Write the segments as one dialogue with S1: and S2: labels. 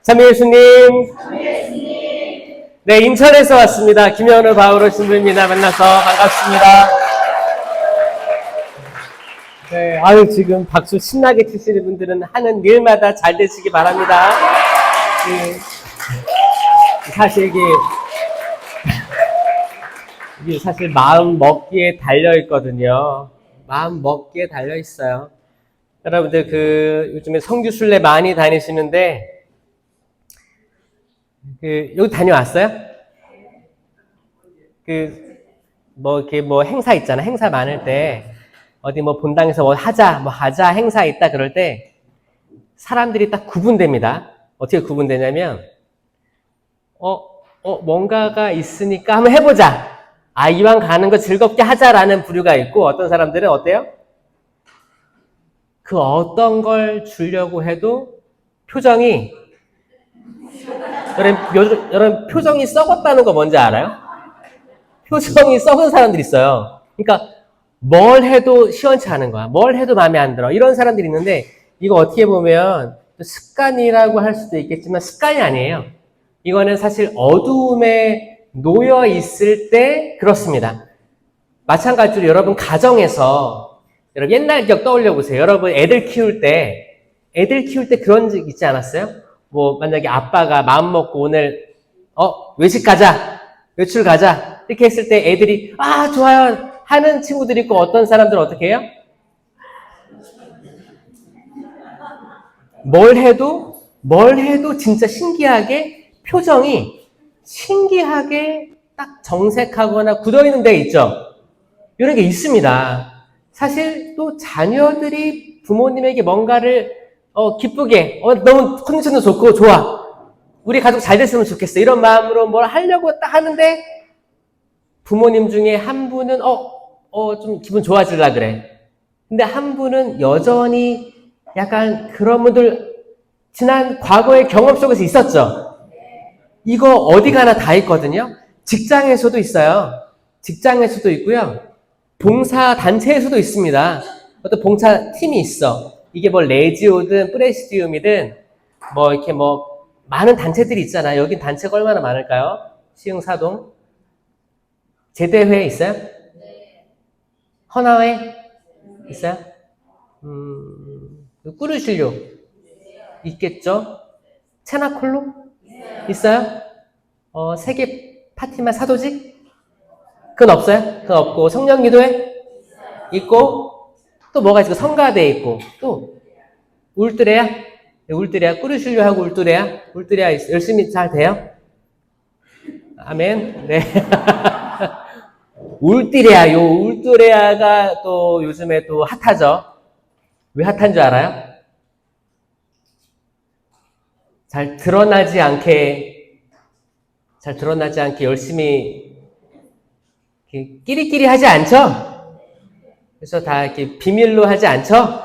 S1: 참 예수님. 네, 인천에서 왔습니다. 김현우 바오로 신부입니다. 만나서 반갑습니다. 네, 아유, 지금 박수 신나게 치시는 분들은 하는 일마다 잘 되시기 바랍니다. 사실 이게 사실 마음 먹기에 달려있거든요. 마음 먹기에 달려있어요. 여러분들 요즘에 성주순례 많이 다니시는데, 여기 다녀왔어요? 이렇게 행사 있잖아. 행사 많을 때, 어디 본당에서 뭐 하자, 행사 있다 그럴 때, 사람들이 딱 구분됩니다. 어떻게 구분되냐면, 뭔가가 있으니까 한번 해보자. 아, 이왕 가는 거 즐겁게 하자라는 부류가 있고, 어떤 사람들은 어때요? 그 어떤 걸 주려고 해도 표정이, 여러분 표정이 썩었다는 거 뭔지 알아요? 표정이 썩은 사람들이 있어요. 그러니까 뭘 해도 시원치 않은 거야. 뭘 해도 마음에 안 들어. 이런 사람들이 있는데 이거 어떻게 보면 습관이라고 할 수도 있겠지만 습관이 아니에요. 이거는 사실 어두움에 놓여 있을 때 그렇습니다. 마찬가지로 여러분 가정에서 여러분 옛날 기억 떠올려 보세요. 여러분 애들 키울 때 그런 적 있지 않았어요? 만약에 아빠가 마음 먹고 오늘 외식 가자, 외출 가자 이렇게 했을 때 애들이 좋아요 하는 친구들이 있고 어떤 사람들은 어떻게 해요? 뭘 해도 진짜 표정이 신기하게 딱 정색하거나 굳어있는 데 있죠. 이런 게 있습니다. 사실 또 자녀들이 부모님에게 뭔가를 기쁘게 너무 컨디션도 좋고 좋아. 우리 가족 잘 됐으면 좋겠어. 이런 마음으로 뭘 하려고 딱 하는데 부모님 중에 한 분은 좀 기분 좋아지려고 그래. 근데 한 분은 여전히 약간 그런 분들 지난 과거의 경험 속에서 있었죠. 이거 어디 가나 다 있거든요. 직장에서도 있어요. 직장에서도 있고요. 봉사 단체에서도 있습니다. 어떤 봉사 팀이 있어. 이게 레지오든 프레시디움이든 이렇게 많은 단체들이 있잖아요. 여긴 단체가 얼마나 많을까요? 시흥사동. 제대회 있어요? 헌화회 있어요? 꾸르실료 있겠죠? 체나콜로 있어요? 세계 파티마 사도직? 그건 없어요? 그건 없고 성령기도회 있고 또 뭐가 있을까? 성가대 있고 또 울뜨레야? 울뜨레야 꾸르실료 하고 울뜨레야 있어. 열심히 잘 돼요? 아멘. 네. 울뜨레아가 또 요즘에 또 핫하죠. 왜 핫한 줄 알아요? 잘 드러나지 않게 열심히 끼리끼리 하지 않죠? 그래서 다 이렇게 비밀로 하지 않죠?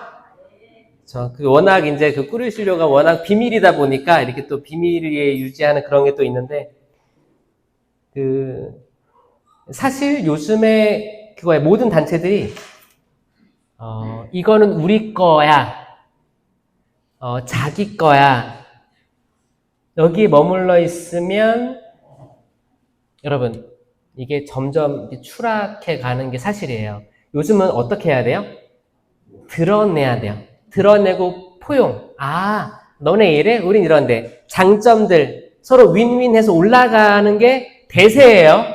S1: 워낙 이제 꾸르실료가 워낙 비밀이다 보니까 이렇게 또 비밀에 유지하는 그런 게 또 있는데, 사실 요즘에 모든 단체들이, 이거는 우리 거야, 자기 거야, 여기에 머물러 있으면, 여러분, 이게 점점 추락해 가는 게 사실이에요. 요즘은 어떻게 해야 돼요? 드러내야 돼요. 드러내고 포용. 너네 이래? 우린 이런데. 장점들, 서로 윈윈해서 올라가는 게 대세예요.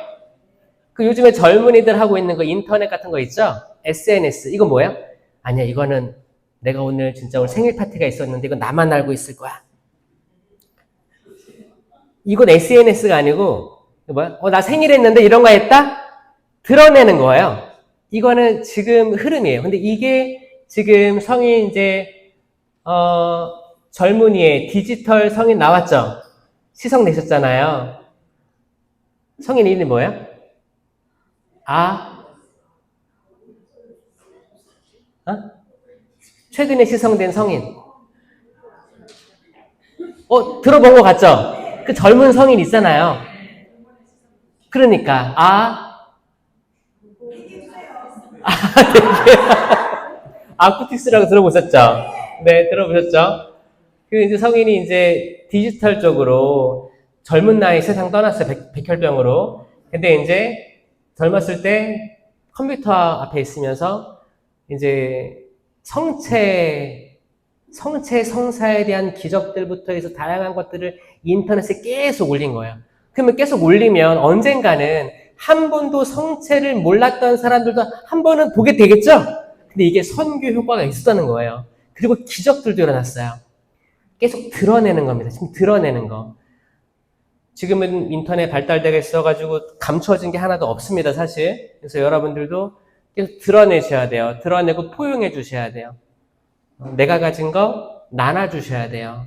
S1: 요즘에 젊은이들 하고 있는 거 인터넷 같은 거 있죠? SNS. 이거 뭐예요? 아니야, 이거는 내가 오늘 생일 파티가 있었는데 이건 나만 알고 있을 거야. 이건 SNS가 아니고, 나 생일 했는데 이런 거 했다? 드러내는 거예요. 이거는 지금 흐름이에요. 근데 이게 지금 성인 젊은이의 디지털 성인 나왔죠? 시성 내셨잖아요. 성인 이름이 뭐예요? 최근에 시성된 성인. 들어본 것 같죠? 그 젊은 성인 있잖아요. 그러니까, 아쿠티스라고 들어보셨죠? 네, 들어보셨죠? 그 이제 성인이 이제 디지털 쪽으로 젊은 나이 세상 떠났어요. 백혈병으로. 근데 이제 젊었을 때 컴퓨터 앞에 있으면서 이제 성사에 대한 기적들부터 해서 다양한 것들을 인터넷에 계속 올린 거예요. 그러면 계속 올리면 언젠가는 한 번도 성체를 몰랐던 사람들도 한 번은 보게 되겠죠? 근데 이게 선교 효과가 있었다는 거예요. 그리고 기적들도 일어났어요. 계속 드러내는 겁니다. 지금 드러내는 거. 지금은 인터넷 발달되어 있어가지고 감춰진 게 하나도 없습니다, 사실. 그래서 여러분들도 계속 드러내셔야 돼요. 드러내고 포용해 주셔야 돼요. 내가 가진 거 나눠주셔야 돼요.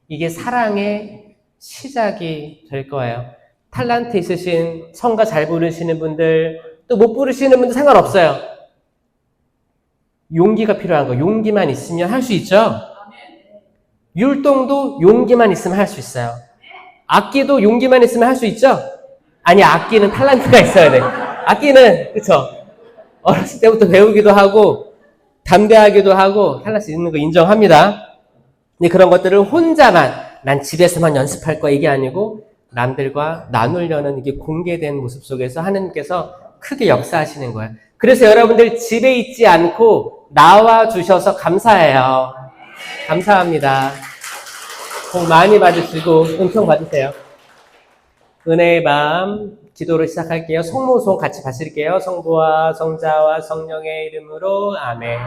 S1: 이게 사랑의 시작이 될 거예요. 탤런트 있으신, 성가 잘 부르시는 분들, 또 못 부르시는 분들 상관없어요. 용기가 필요한 거. 용기만 있으면 할 수 있죠? 율동도 용기만 있으면 할 수 있어요. 악기도 용기만 있으면 할 수 있죠? 아니, 악기는 탤런트가 있어야 돼. 악기는, 그쵸? 어렸을 때부터 배우기도 하고, 담대하기도 하고, 탤런트 있는 거 인정합니다. 근데 그런 것들을 혼자만, 난 집에서만 연습할 거야, 이게 아니고, 남들과 나누려는 이게 공개된 모습 속에서 하나님께서 크게 역사하시는 거예요. 그래서 여러분들 집에 있지 않고 나와 주셔서 감사해요. 감사합니다. 복 많이 받으시고 은총 받으세요. 은혜의 밤 기도를 시작할게요. 성모송 같이 바칠게요. 성부와 성자와 성령의 이름으로 아멘.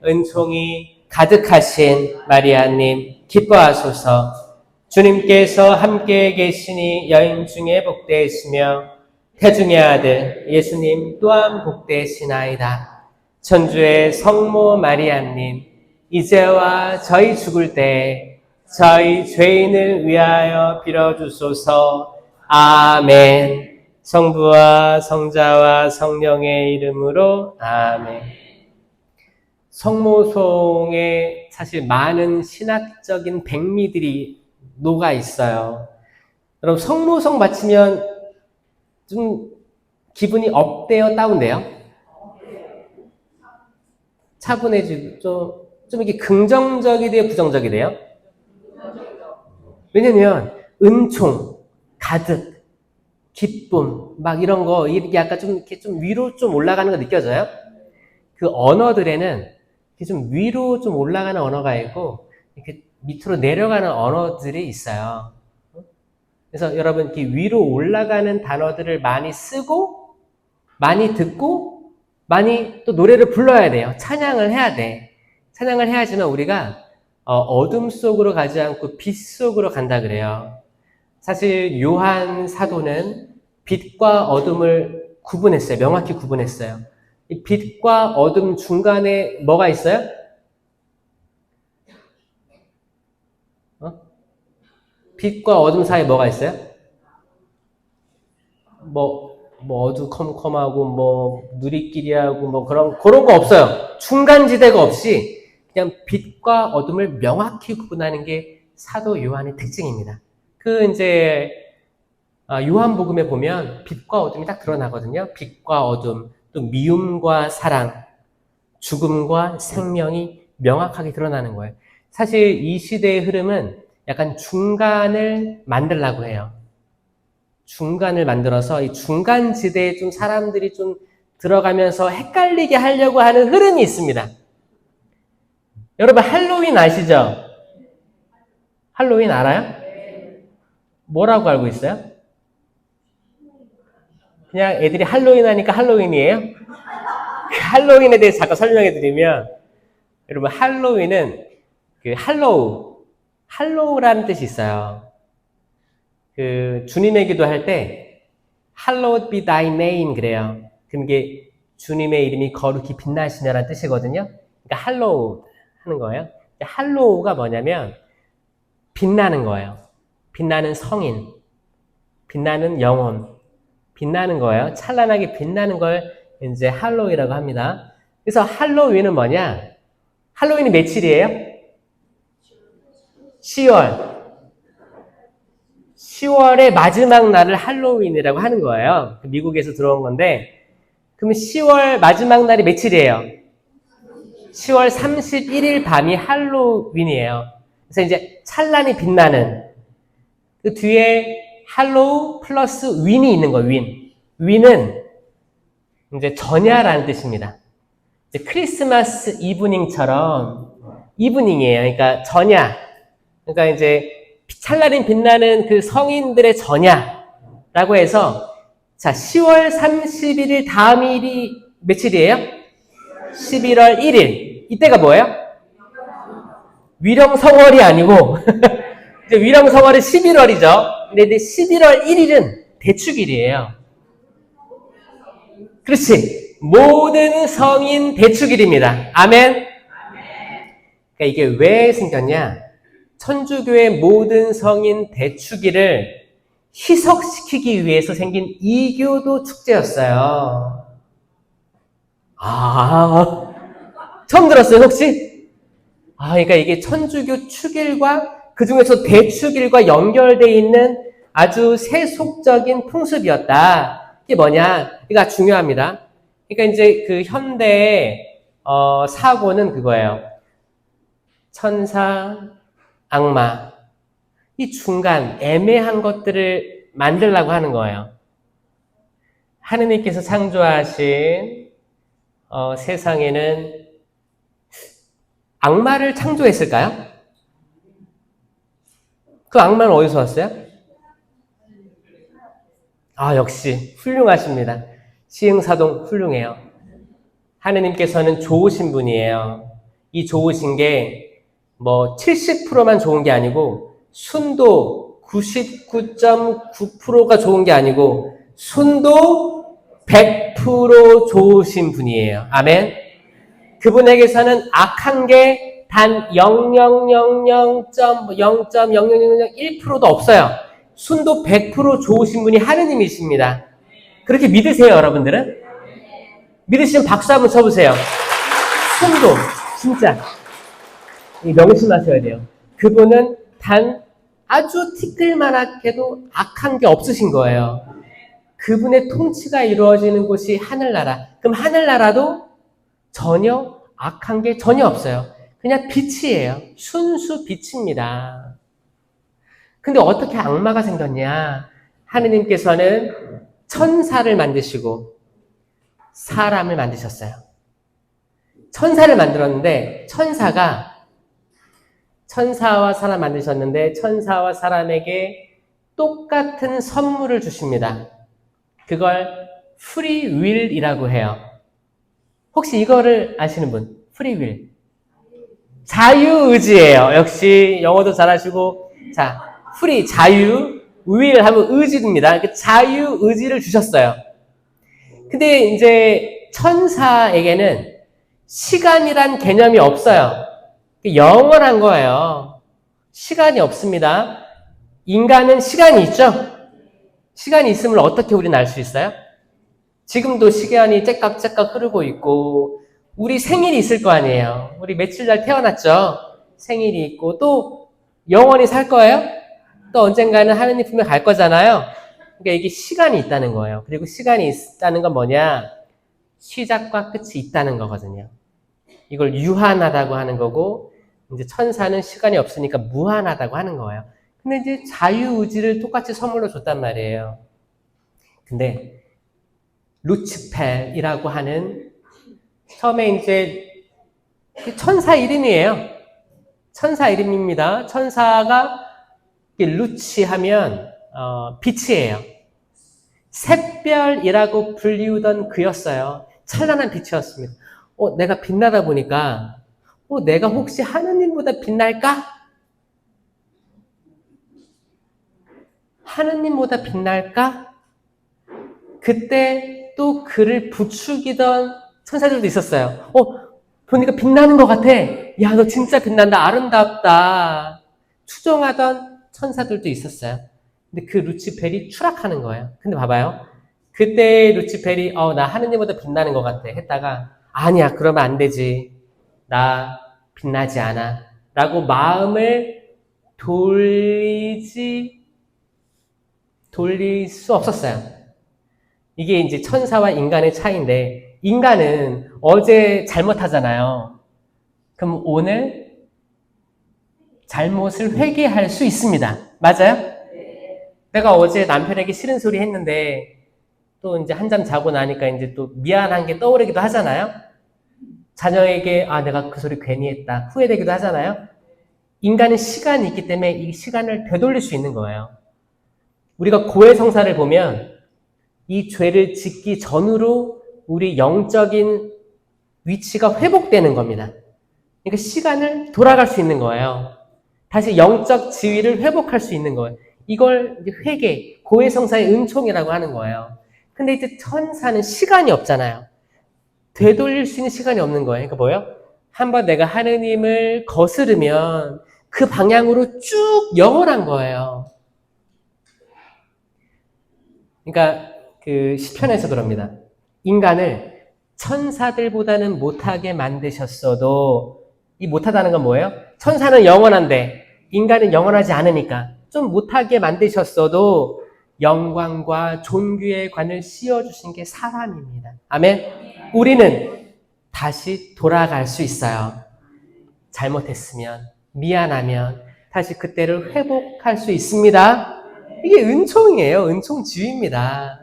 S1: 은총이 가득하신 마리아님 기뻐하소서. 주님께서 함께 계시니 여인 중에 복되시며 태중의 아들 예수님 또한 복되시나이다. 천주의 성모 마리아님 이제와 저희 죽을 때 저희 죄인을 위하여 빌어주소서. 아멘. 성부와 성자와 성령의 이름으로 아멘. 성모송에 사실 많은 신학적인 백미들이 녹아 있어요. 여러분 성모송 마치면 좀 기분이 업돼요, 다운돼요? 차분해지고 좀 이게 긍정적이 돼요, 부정적이 돼요? 왜냐면 은총, 가득, 기쁨, 막 이런 거 이렇게 약간 좀 이렇게 좀 위로 좀 올라가는 거 느껴져요? 그 언어들에는 이렇게 좀 위로 좀 올라가는 언어가 있고 이렇게 밑으로 내려가는 언어들이 있어요. 그래서 여러분 이렇게 위로 올라가는 단어들을 많이 쓰고 많이 듣고 많이 또 노래를 불러야 돼요. 찬양을 해야 돼. 찬양을 해야지만 우리가 어둠 속으로 가지 않고 빛 속으로 간다 그래요. 사실 요한 사도는 빛과 어둠을 구분했어요. 명확히 구분했어요. 이 빛과 어둠 중간에 뭐가 있어요? 빛과 어둠 사이에 뭐가 있어요? 뭐 어두컴컴하고 뭐 누리끼리하고 뭐 그런 거 없어요. 중간지대가 없이 그냥 빛과 어둠을 명확히 구분하는 게 사도 요한의 특징입니다. 그 이제 요한복음에 보면 빛과 어둠이 딱 드러나거든요. 빛과 어둠, 또 미움과 사랑, 죽음과 생명이 명확하게 드러나는 거예요. 사실 이 시대의 흐름은 약간 중간을 만들려고 해요. 중간을 만들어서 이 중간지대에 좀 사람들이 좀 들어가면서 헷갈리게 하려고 하는 흐름이 있습니다. 여러분 할로윈 아시죠? 할로윈 알아요? 뭐라고 알고 있어요? 그냥 애들이 할로윈 하니까 할로윈이에요? 그 할로윈에 대해서 잠깐 설명해 드리면 여러분 할로윈은 그 할로우라는 뜻이 있어요. 그 주님의 기도할 때 Hallowed be thy name 그래요. 그게 주님의 이름이 거룩히 빛나시냐라는 뜻이거든요. 그러니까 할로우 하는 거예요. 할로우가 뭐냐면 빛나는 거예요. 빛나는 성인, 빛나는 영혼, 빛나는 거예요. 찬란하게 빛나는 걸 이제 할로윈이라고 합니다. 그래서 할로윈은 뭐냐? 할로윈이 며칠이에요? 10월의 마지막 날을 할로윈이라고 하는 거예요. 미국에서 들어온 건데, 그러면 10월 마지막 날이 며칠이에요? 10월 31일 밤이 할로윈이에요. 그래서 이제 찬란히 빛나는 그 뒤에 할로우 플러스 윈이 있는 거예요. 윈. 윈은 이제 전야라는 뜻입니다. 이제 크리스마스 이브닝처럼 이브닝이에요. 그러니까 전야. 그러니까 이제 찬란히 빛나는 그 성인들의 전야라고 해서 자 10월 31일 다음 일이 며칠이에요? 11월 1일. 이때가 뭐예요? 위령성월이 아니고 이제 위령성월은 11월이죠. 근데 11월 1일은 대축일이에요. 그렇지. 모든 성인 대축일입니다. 아멘. 그러니까 이게 왜 생겼냐? 천주교의 모든 성인 대축일을 희석시키기 위해서 생긴 이교도 축제였어요. 처음 들었어요, 혹시? 그러니까 이게 천주교 축일과 그 중에서 대축일과 연결되어 있는 아주 세속적인 풍습이었다. 이게 뭐냐? 이게 중요합니다. 그러니까 이제 그 현대의 사고는 그거예요. 천사, 악마. 이 중간 애매한 것들을 만들려고 하는 거예요. 하느님께서 창조하신 세상에는 악마를 창조했을까요? 그 악마는 어디서 왔어요? 역시 훌륭하십니다. 시흥사동 훌륭해요. 하느님께서는 좋으신 분이에요. 이 좋으신 게 뭐 70%만 좋은 게 아니고 순도 99.9%가 좋은 게 아니고 순도 100% 좋으신 분이에요. 아멘. 그분에게서는 악한 게 단 0.000.1%도 없어요. 순도 100% 좋으신 분이 하느님이십니다. 그렇게 믿으세요, 여러분들은? 믿으시면 박수 한번 쳐보세요. 순도, 진짜. 명심하셔야 돼요. 그분은 단 아주 티끌만하게도 악한 게 없으신 거예요. 그분의 통치가 이루어지는 곳이 하늘나라. 그럼 하늘나라도 전혀 악한 게 전혀 없어요. 그냥 빛이에요. 순수 빛입니다. 근데 어떻게 악마가 생겼냐? 하느님께서는 천사를 만드시고 사람을 만드셨어요. 천사를 만들었는데 천사와 사람 만드셨는데 천사와 사람에게 똑같은 선물을 주십니다. 그걸 프리윌이라고 해요. 혹시 이거를 아시는 분? 프리윌. 자유의지예요. 역시 영어도 잘하시고 자, 프리, 자유, 윌 하면 의지입니다. 그 자유의지를 주셨어요. 근데 이제 천사에게는 시간이란 개념이 없어요. 영원한 거예요. 시간이 없습니다. 인간은 시간이 있죠? 시간이 있음을 어떻게 우리는 알 수 있어요? 지금도 시간이 째깍째깍 흐르고 있고 우리 생일이 있을 거 아니에요. 우리 며칠 날 태어났죠? 생일이 있고 또 영원히 살 거예요? 또 언젠가는 하느님 품에 갈 거잖아요. 그러니까 이게 시간이 있다는 거예요. 그리고 시간이 있다는 건 뭐냐? 시작과 끝이 있다는 거거든요. 이걸 유한하다고 하는 거고 이제 천사는 시간이 없으니까 무한하다고 하는 거예요. 근데 이제 자유의지를 똑같이 선물로 줬단 말이에요. 근데 루치펠이라고 하는 처음에 이제 천사 이름이에요. 천사 이름입니다. 천사가 루치 하면 빛이에요. 샛별이라고 불리우던 그였어요. 찬란한 빛이었습니다. 내가 빛나다 보니까 내가 혹시 하느님보다 빛날까? 하느님보다 빛날까? 그때 또 그를 부추기던 천사들도 있었어요. 보니까 빛나는 것 같아. 야, 너 진짜 빛난다. 아름답다. 추종하던 천사들도 있었어요. 근데 그 루치펠이 추락하는 거예요. 근데 봐봐요. 그때 루치펠이 나 하느님보다 빛나는 것 같아 했다가 아니야, 그러면 안 되지. 나 빛나지 않아. 라고 마음을 돌릴 수 없었어요. 이게 이제 천사와 인간의 차이인데 인간은 어제 잘못하잖아요. 그럼 오늘 잘못을 회개할 수 있습니다. 맞아요? 내가 어제 남편에게 싫은 소리 했는데 또 이제 한잠 자고 나니까 이제 또 미안한 게 떠오르기도 하잖아요. 자녀에게 내가 그 소리 괜히 했다 후회되기도 하잖아요. 인간은 시간이 있기 때문에 이 시간을 되돌릴 수 있는 거예요. 우리가 고해성사를 보면 이 죄를 짓기 전으로 우리 영적인 위치가 회복되는 겁니다. 그러니까 시간을 돌아갈 수 있는 거예요. 다시 영적 지위를 회복할 수 있는 거예요. 이걸 이제 회개, 고해성사의 은총이라고 하는 거예요. 근데 이제 천사는 시간이 없잖아요. 되돌릴 수 있는 시간이 없는 거예요. 그러니까 뭐예요? 한번 내가 하느님을 거스르면 그 방향으로 쭉 영원한 거예요. 그러니까 그 시편에서 그럽니다. 인간을 천사들보다는 못하게 만드셨어도, 이 못하다는 건 뭐예요? 천사는 영원한데 인간은 영원하지 않으니까 좀 못하게 만드셨어도 영광과 존귀의 관을 씌워주신 게 사람입니다. 아멘? 우리는 다시 돌아갈 수 있어요. 잘못했으면, 미안하면 다시 그때를 회복할 수 있습니다. 이게 은총이에요. 은총지위입니다.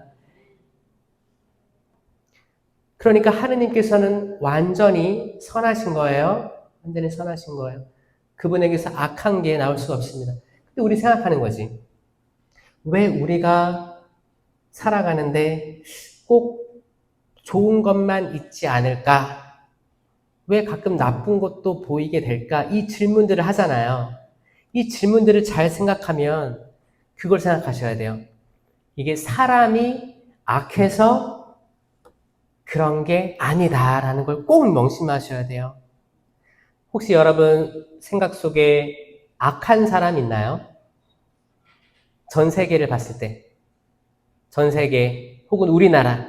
S1: 그러니까 하느님께서는 완전히 선하신 거예요. 완전히 선하신 거예요. 그분에게서 악한 게 나올 수가 없습니다. 근데 우리 생각하는 거지. 왜 우리가 살아가는데 꼭 좋은 것만 있지 않을까? 왜 가끔 나쁜 것도 보이게 될까? 이 질문들을 하잖아요. 이 질문들을 잘 생각하면 그걸 생각하셔야 돼요. 이게 사람이 악해서 그런 게 아니다라는 걸 꼭 명심하셔야 돼요. 혹시 여러분 생각 속에 악한 사람 있나요? 전 세계를 봤을 때, 전 세계 혹은 우리나라,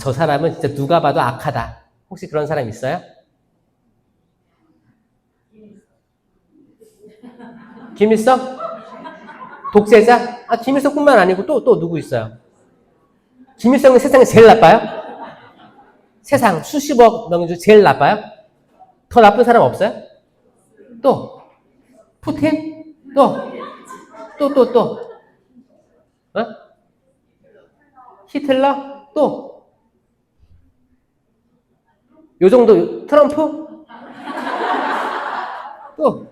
S1: 저 사람은 진짜 누가 봐도 악하다. 혹시 그런 사람 있어요? 김일성? 독재자? 김일성뿐만 아니고 또 누구 있어요? 김일성은 세상에 제일 나빠요? 세상 수십억 명 중 제일 나빠요? 더 나쁜 사람 없어요? 또 푸틴? 또 히틀러? 또 요 정도 트럼프? 또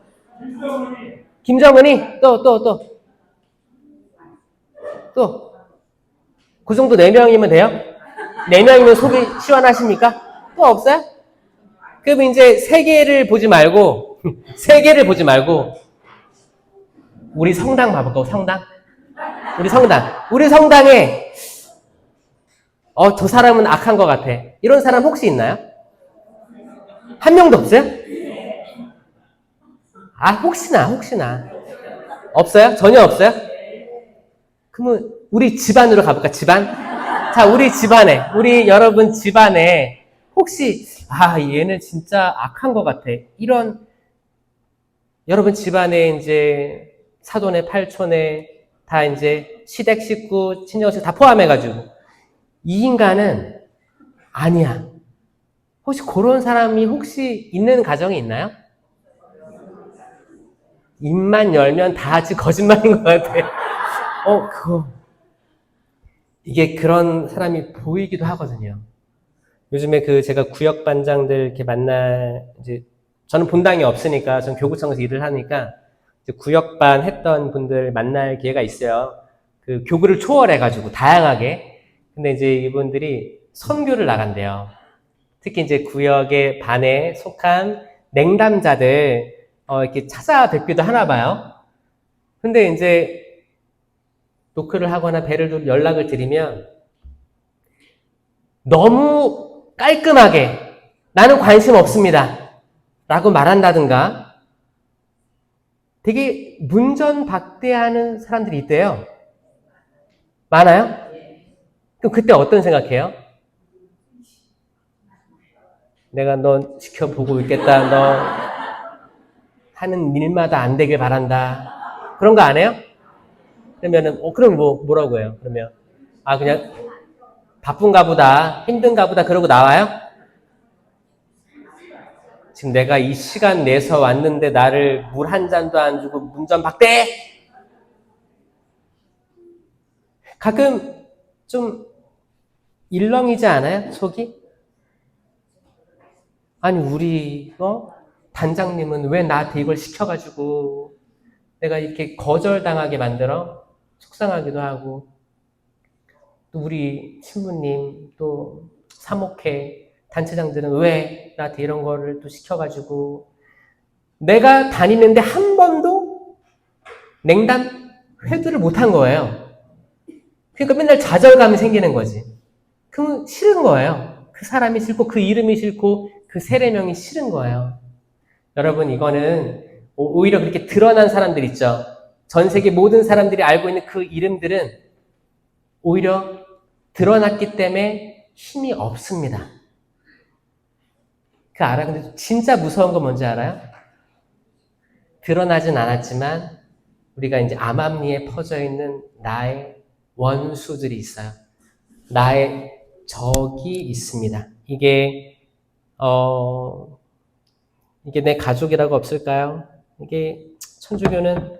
S1: 김정은이? 또 그 정도 4명이면 돼요? 4명이면 속이 시원하십니까? 또 없어요? 그럼 이제 세계를 보지 말고 우리 성당 봐볼까? 성당? 우리 성당에 저 사람은 악한 것 같아. 이런 사람 혹시 있나요? 한 명도 없어요? 혹시나. 없어요? 전혀 없어요? 그러면 우리 집안으로 가볼까? 집안? 자, 우리 여러분 집안에 혹시 얘는 진짜 악한 것 같아. 이런 여러분 집안에 이제 사돈에 팔촌에 다 이제 시댁 식구, 친정식 다 포함해가지고 이 인간은 아니야. 혹시 그런 사람이 혹시 있는 가정이 있나요? 입만 열면 다 같이 거짓말인 것 같아. 이게 그런 사람이 보이기도 하거든요. 요즘에 제가 구역반장들 이렇게 이제 저는 본당이 없으니까, 전 교구청에서 일을 하니까, 이제 구역반 했던 분들 만날 기회가 있어요. 그 교구를 초월해가지고, 다양하게. 근데 이제 이분들이 선교를 나간대요. 특히 이제 구역의 반에 속한 냉담자들, 이렇게 찾아뵙기도 하나 봐요. 근데 이제 노크를 하거나 배를 연락을 드리면 너무 깔끔하게 나는 관심 없습니다 라고 말한다든가 되게 문전박대하는 사람들이 있대요. 많아요? 그럼 그때 어떤 생각해요? 내가 너 지켜보고 있겠다. 너 하는 일마다 안 되길 바란다. 그런 거 안 해요? 그러면은 그럼 뭐라고 해요? 그러면 그냥 바쁜가 보다, 힘든가 보다 그러고 나와요? 지금 내가 이 시간 내서 왔는데 나를 물 한 잔도 안 주고 문전박대? 가끔 좀 일렁이지 않아요? 속이? 아니 우리 단장님은 왜 나한테 이걸 시켜가지고 내가 이렇게 거절당하게 만들어? 속상하기도 하고, 또 우리 신부님, 또 사목회 단체장들은 왜 나한테 이런 거를 또 시켜가지고, 내가 다니는데 한 번도 냉담 회두를 못한 거예요. 그러니까 맨날 좌절감이 생기는 거지. 그럼 싫은 거예요. 그 사람이 싫고 그 이름이 싫고 그 세례명이 싫은 거예요. 여러분, 이거는 오히려 그렇게 드러난 사람들 있죠. 전 세계 모든 사람들이 알고 있는 그 이름들은 오히려 드러났기 때문에 힘이 없습니다. 그 알아요? 근데 진짜 무서운 건 뭔지 알아요? 드러나진 않았지만 우리가 이제 암암리에 퍼져 있는 나의 원수들이 있어요. 나의 적이 있습니다. 이게 내 가족이라고 없을까요? 이게 천주교는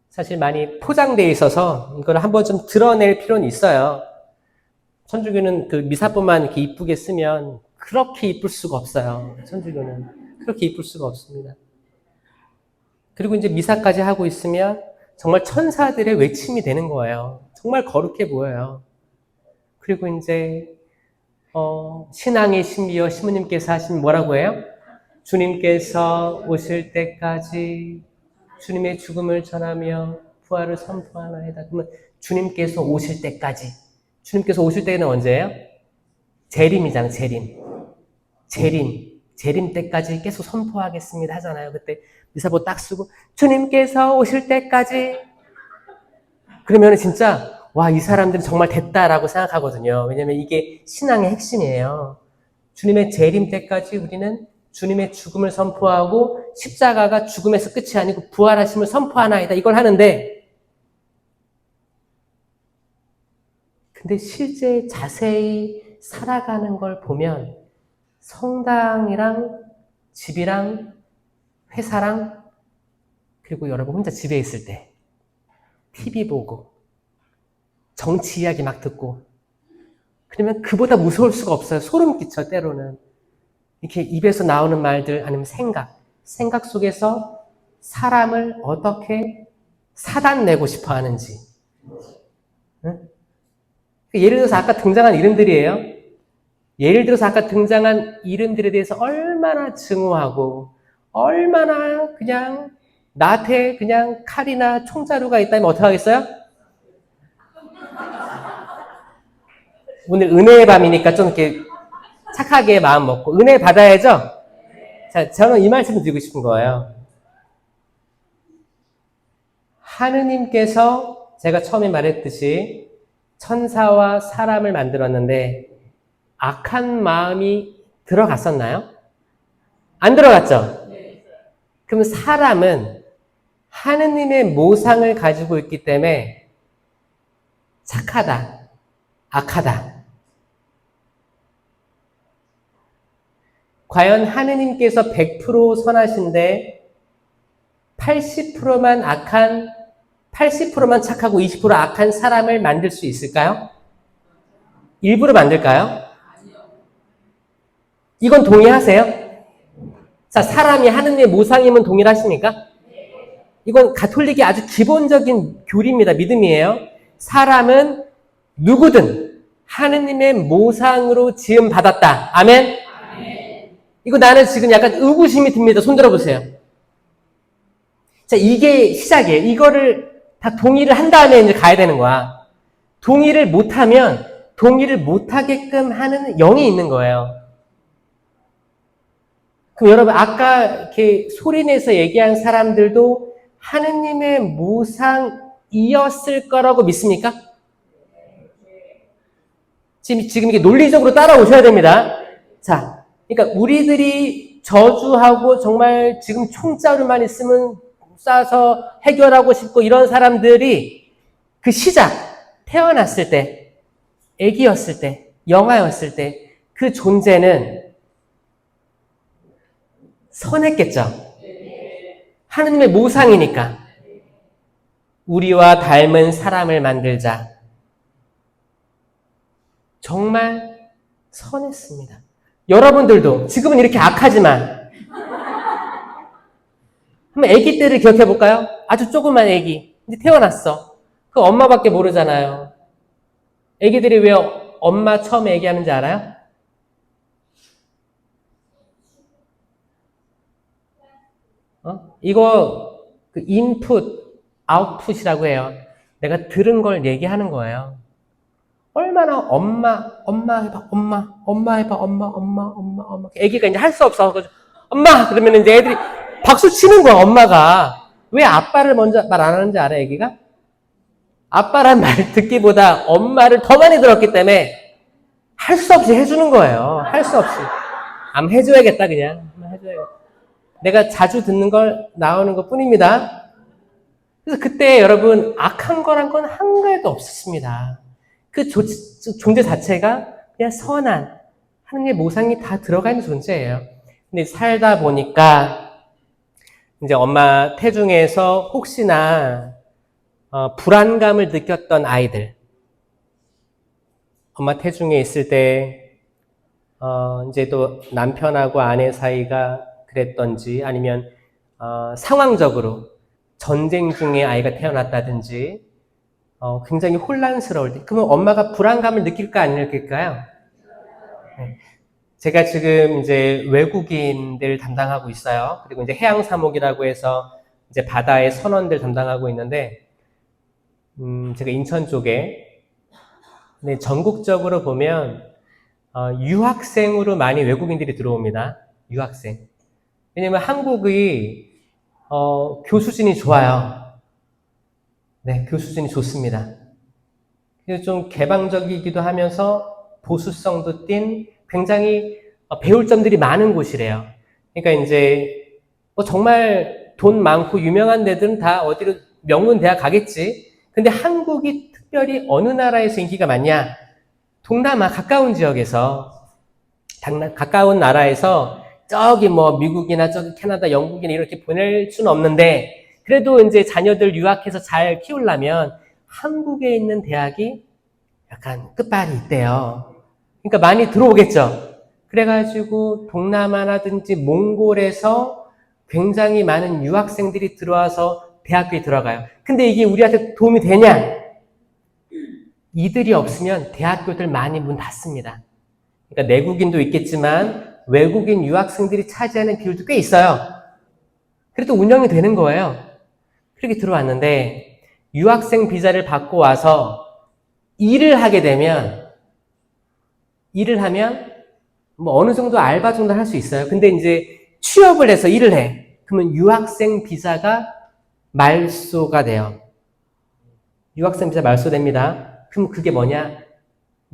S1: 사실 많이 포장되어 있어서 이걸 한번 좀 드러낼 필요는 있어요. 천주교는 그 미사법만 이렇게 이쁘게 쓰면 그렇게 이쁠 수가 없어요. 천주교는 그렇게 이쁠 수가 없습니다. 그리고 이제 미사까지 하고 있으면 정말 천사들의 외침이 되는 거예요. 정말 거룩해 보여요. 그리고 이제 신앙의 신비여 신부님께서 하신 뭐라고 해요? 주님께서 오실 때까지 주님의 죽음을 전하며 부활을 선포하나이다. 그러면 주님께서 오실 때까지. 주님께서 오실 때는 언제예요? 재림이잖아요. 재림 때까지 계속 선포하겠습니다 하잖아요. 그때 미사보 딱 쓰고 주님께서 오실 때까지. 그러면 진짜 와, 이 사람들은 정말 됐다라고 생각하거든요. 왜냐하면 이게 신앙의 핵심이에요. 주님의 재림 때까지 우리는 주님의 죽음을 선포하고 십자가가 죽음에서 끝이 아니고 부활하심을 선포하나이다. 이걸 하는데, 근데 실제 자세히 살아가는 걸 보면 성당이랑 집이랑 회사랑, 그리고 여러분 혼자 집에 있을 때 TV 보고 정치 이야기 막 듣고, 그러면 그보다 무서울 수가 없어요. 소름 끼쳐. 때로는 이렇게 입에서 나오는 말들, 아니면 생각 속에서 사람을 어떻게 사단내고 싶어 하는지. 응? 예를 들어서 아까 등장한 이름들이에요. 예를 들어서 아까 등장한 이름들에 대해서 얼마나 증오하고 얼마나 그냥 나한테 그냥 칼이나 총자루가 있다면 어떡하겠어요? 오늘 은혜의 밤이니까 좀 이렇게 착하게 마음 먹고 은혜 받아야죠? 자, 저는 이 말씀을 드리고 싶은 거예요. 하느님께서 제가 처음에 말했듯이 천사와 사람을 만들었는데 악한 마음이 들어갔었나요? 안 들어갔죠? 그럼 사람은 하느님의 모상을 가지고 있기 때문에 착하다, 악하다. 과연 하느님께서 100% 선하신데 80%만 악한, 80%만 착하고 20% 악한 사람을 만들 수 있을까요? 일부러 만들까요? 이건 동의하세요? 자, 사람이 하느님의 모상임은 동일하십니까? 이건 가톨릭의 아주 기본적인 교리입니다. 믿음이에요. 사람은 누구든 하느님의 모상으로 지음 받았다. 아멘? 이거 나는 지금 약간 의구심이 듭니다. 손 들어보세요. 자, 이게 시작이에요. 이거를 다 동의를 한 다음에 이제 가야 되는 거야. 동의를 못하면 동의를 못하게끔 하는 영이 있는 거예요. 그럼 여러분, 아까 이렇게 소리내서 얘기한 사람들도 하느님의 모상이었을 거라고 믿습니까? 지금 이게 논리적으로 따라오셔야 됩니다. 자, 그러니까 우리들이 저주하고 정말 지금 총자루만 있으면 쏴서 해결하고 싶고 이런 사람들이 그 시작, 태어났을 때, 아기였을 때, 영아였을 때 그 존재는 선했겠죠? 하느님의 모상이니까. 우리와 닮은 사람을 만들자. 정말 선했습니다. 여러분들도 지금은 이렇게 악하지만 한번 아기 때를 기억해 볼까요? 아주 조그만 아기. 이제 태어났어. 그 엄마밖에 모르잖아요. 아기들이 왜 엄마 처음 얘기하는지 알아요? 이거 그 인풋, 아웃풋이라고 해요. 내가 들은 걸 얘기하는 거예요. 얼마나 엄마 해봐, 엄마 해봐, 엄마. 애기가 이제 할 수 없어. 엄마! 그러면 이제 애들이 박수 치는 거야, 엄마가. 왜 아빠를 먼저 말 안 하는지 알아, 애기가? 아빠란 말 듣기보다 엄마를 더 많이 들었기 때문에 할 수 없이 해주는 거예요. 할 수 없이. 한번 해줘야겠다, 그냥. 한번 해줘야겠다. 내가 자주 듣는 걸 나오는 것 뿐입니다. 그래서 그때 여러분, 악한 거란 건 한가해도 없었습니다. 그 존재 자체가 그냥 선한, 하느님의 모상이 다 들어가 있는 존재예요. 근데 살다 보니까, 이제 엄마 태중에서 혹시나, 불안감을 느꼈던 아이들. 엄마 태중에 있을 때, 이제 또 남편하고 아내 사이가 그랬던지, 아니면, 상황적으로 전쟁 중에 아이가 태어났다든지, 굉장히 혼란스러울 때, 그러면 엄마가 불안감을 느낄까 안 느낄까요? 네. 제가 지금 이제 외국인들 담당하고 있어요. 그리고 이제 해양사목이라고 해서 이제 바다의 선원들 담당하고 있는데, 제가 인천 쪽에, 근데 전국적으로 보면, 유학생으로 많이 외국인들이 들어옵니다. 유학생. 왜냐면 한국의, 교수진이 좋아요. 네, 교수진이 좋습니다. 그래서 좀 개방적이기도 하면서 보수성도 띈 굉장히 배울 점들이 많은 곳이래요. 그러니까 이제 뭐 정말 돈 많고 유명한 데들은 다 어디로 명문 대학 가겠지. 근데 한국이 특별히 어느 나라에서 인기가 많냐? 동남아 가까운 지역에서, 가까운 나라에서 저기 뭐 미국이나 저기 캐나다, 영국이나 이렇게 보낼 수는 없는데 그래도 이제 자녀들 유학해서 잘 키우려면 한국에 있는 대학이 약간 끝발이 있대요. 그러니까 많이 들어오겠죠. 그래가지고 동남아라든지 몽골에서 굉장히 많은 유학생들이 들어와서 대학교에 들어가요. 근데 이게 우리한테 도움이 되냐? 이들이 없으면 대학교들 많이 문 닫습니다. 그러니까 내국인도 있겠지만 외국인 유학생들이 차지하는 비율도 꽤 있어요. 그래도 운영이 되는 거예요. 그렇게 들어왔는데 유학생 비자를 받고 와서 일을 하면 뭐 어느 정도 알바 정도 할 수 있어요. 근데 이제 취업을 해서 일을 해. 그러면 유학생 비자가 말소가 돼요. 유학생 비자 말소됩니다. 그럼 그게 뭐냐?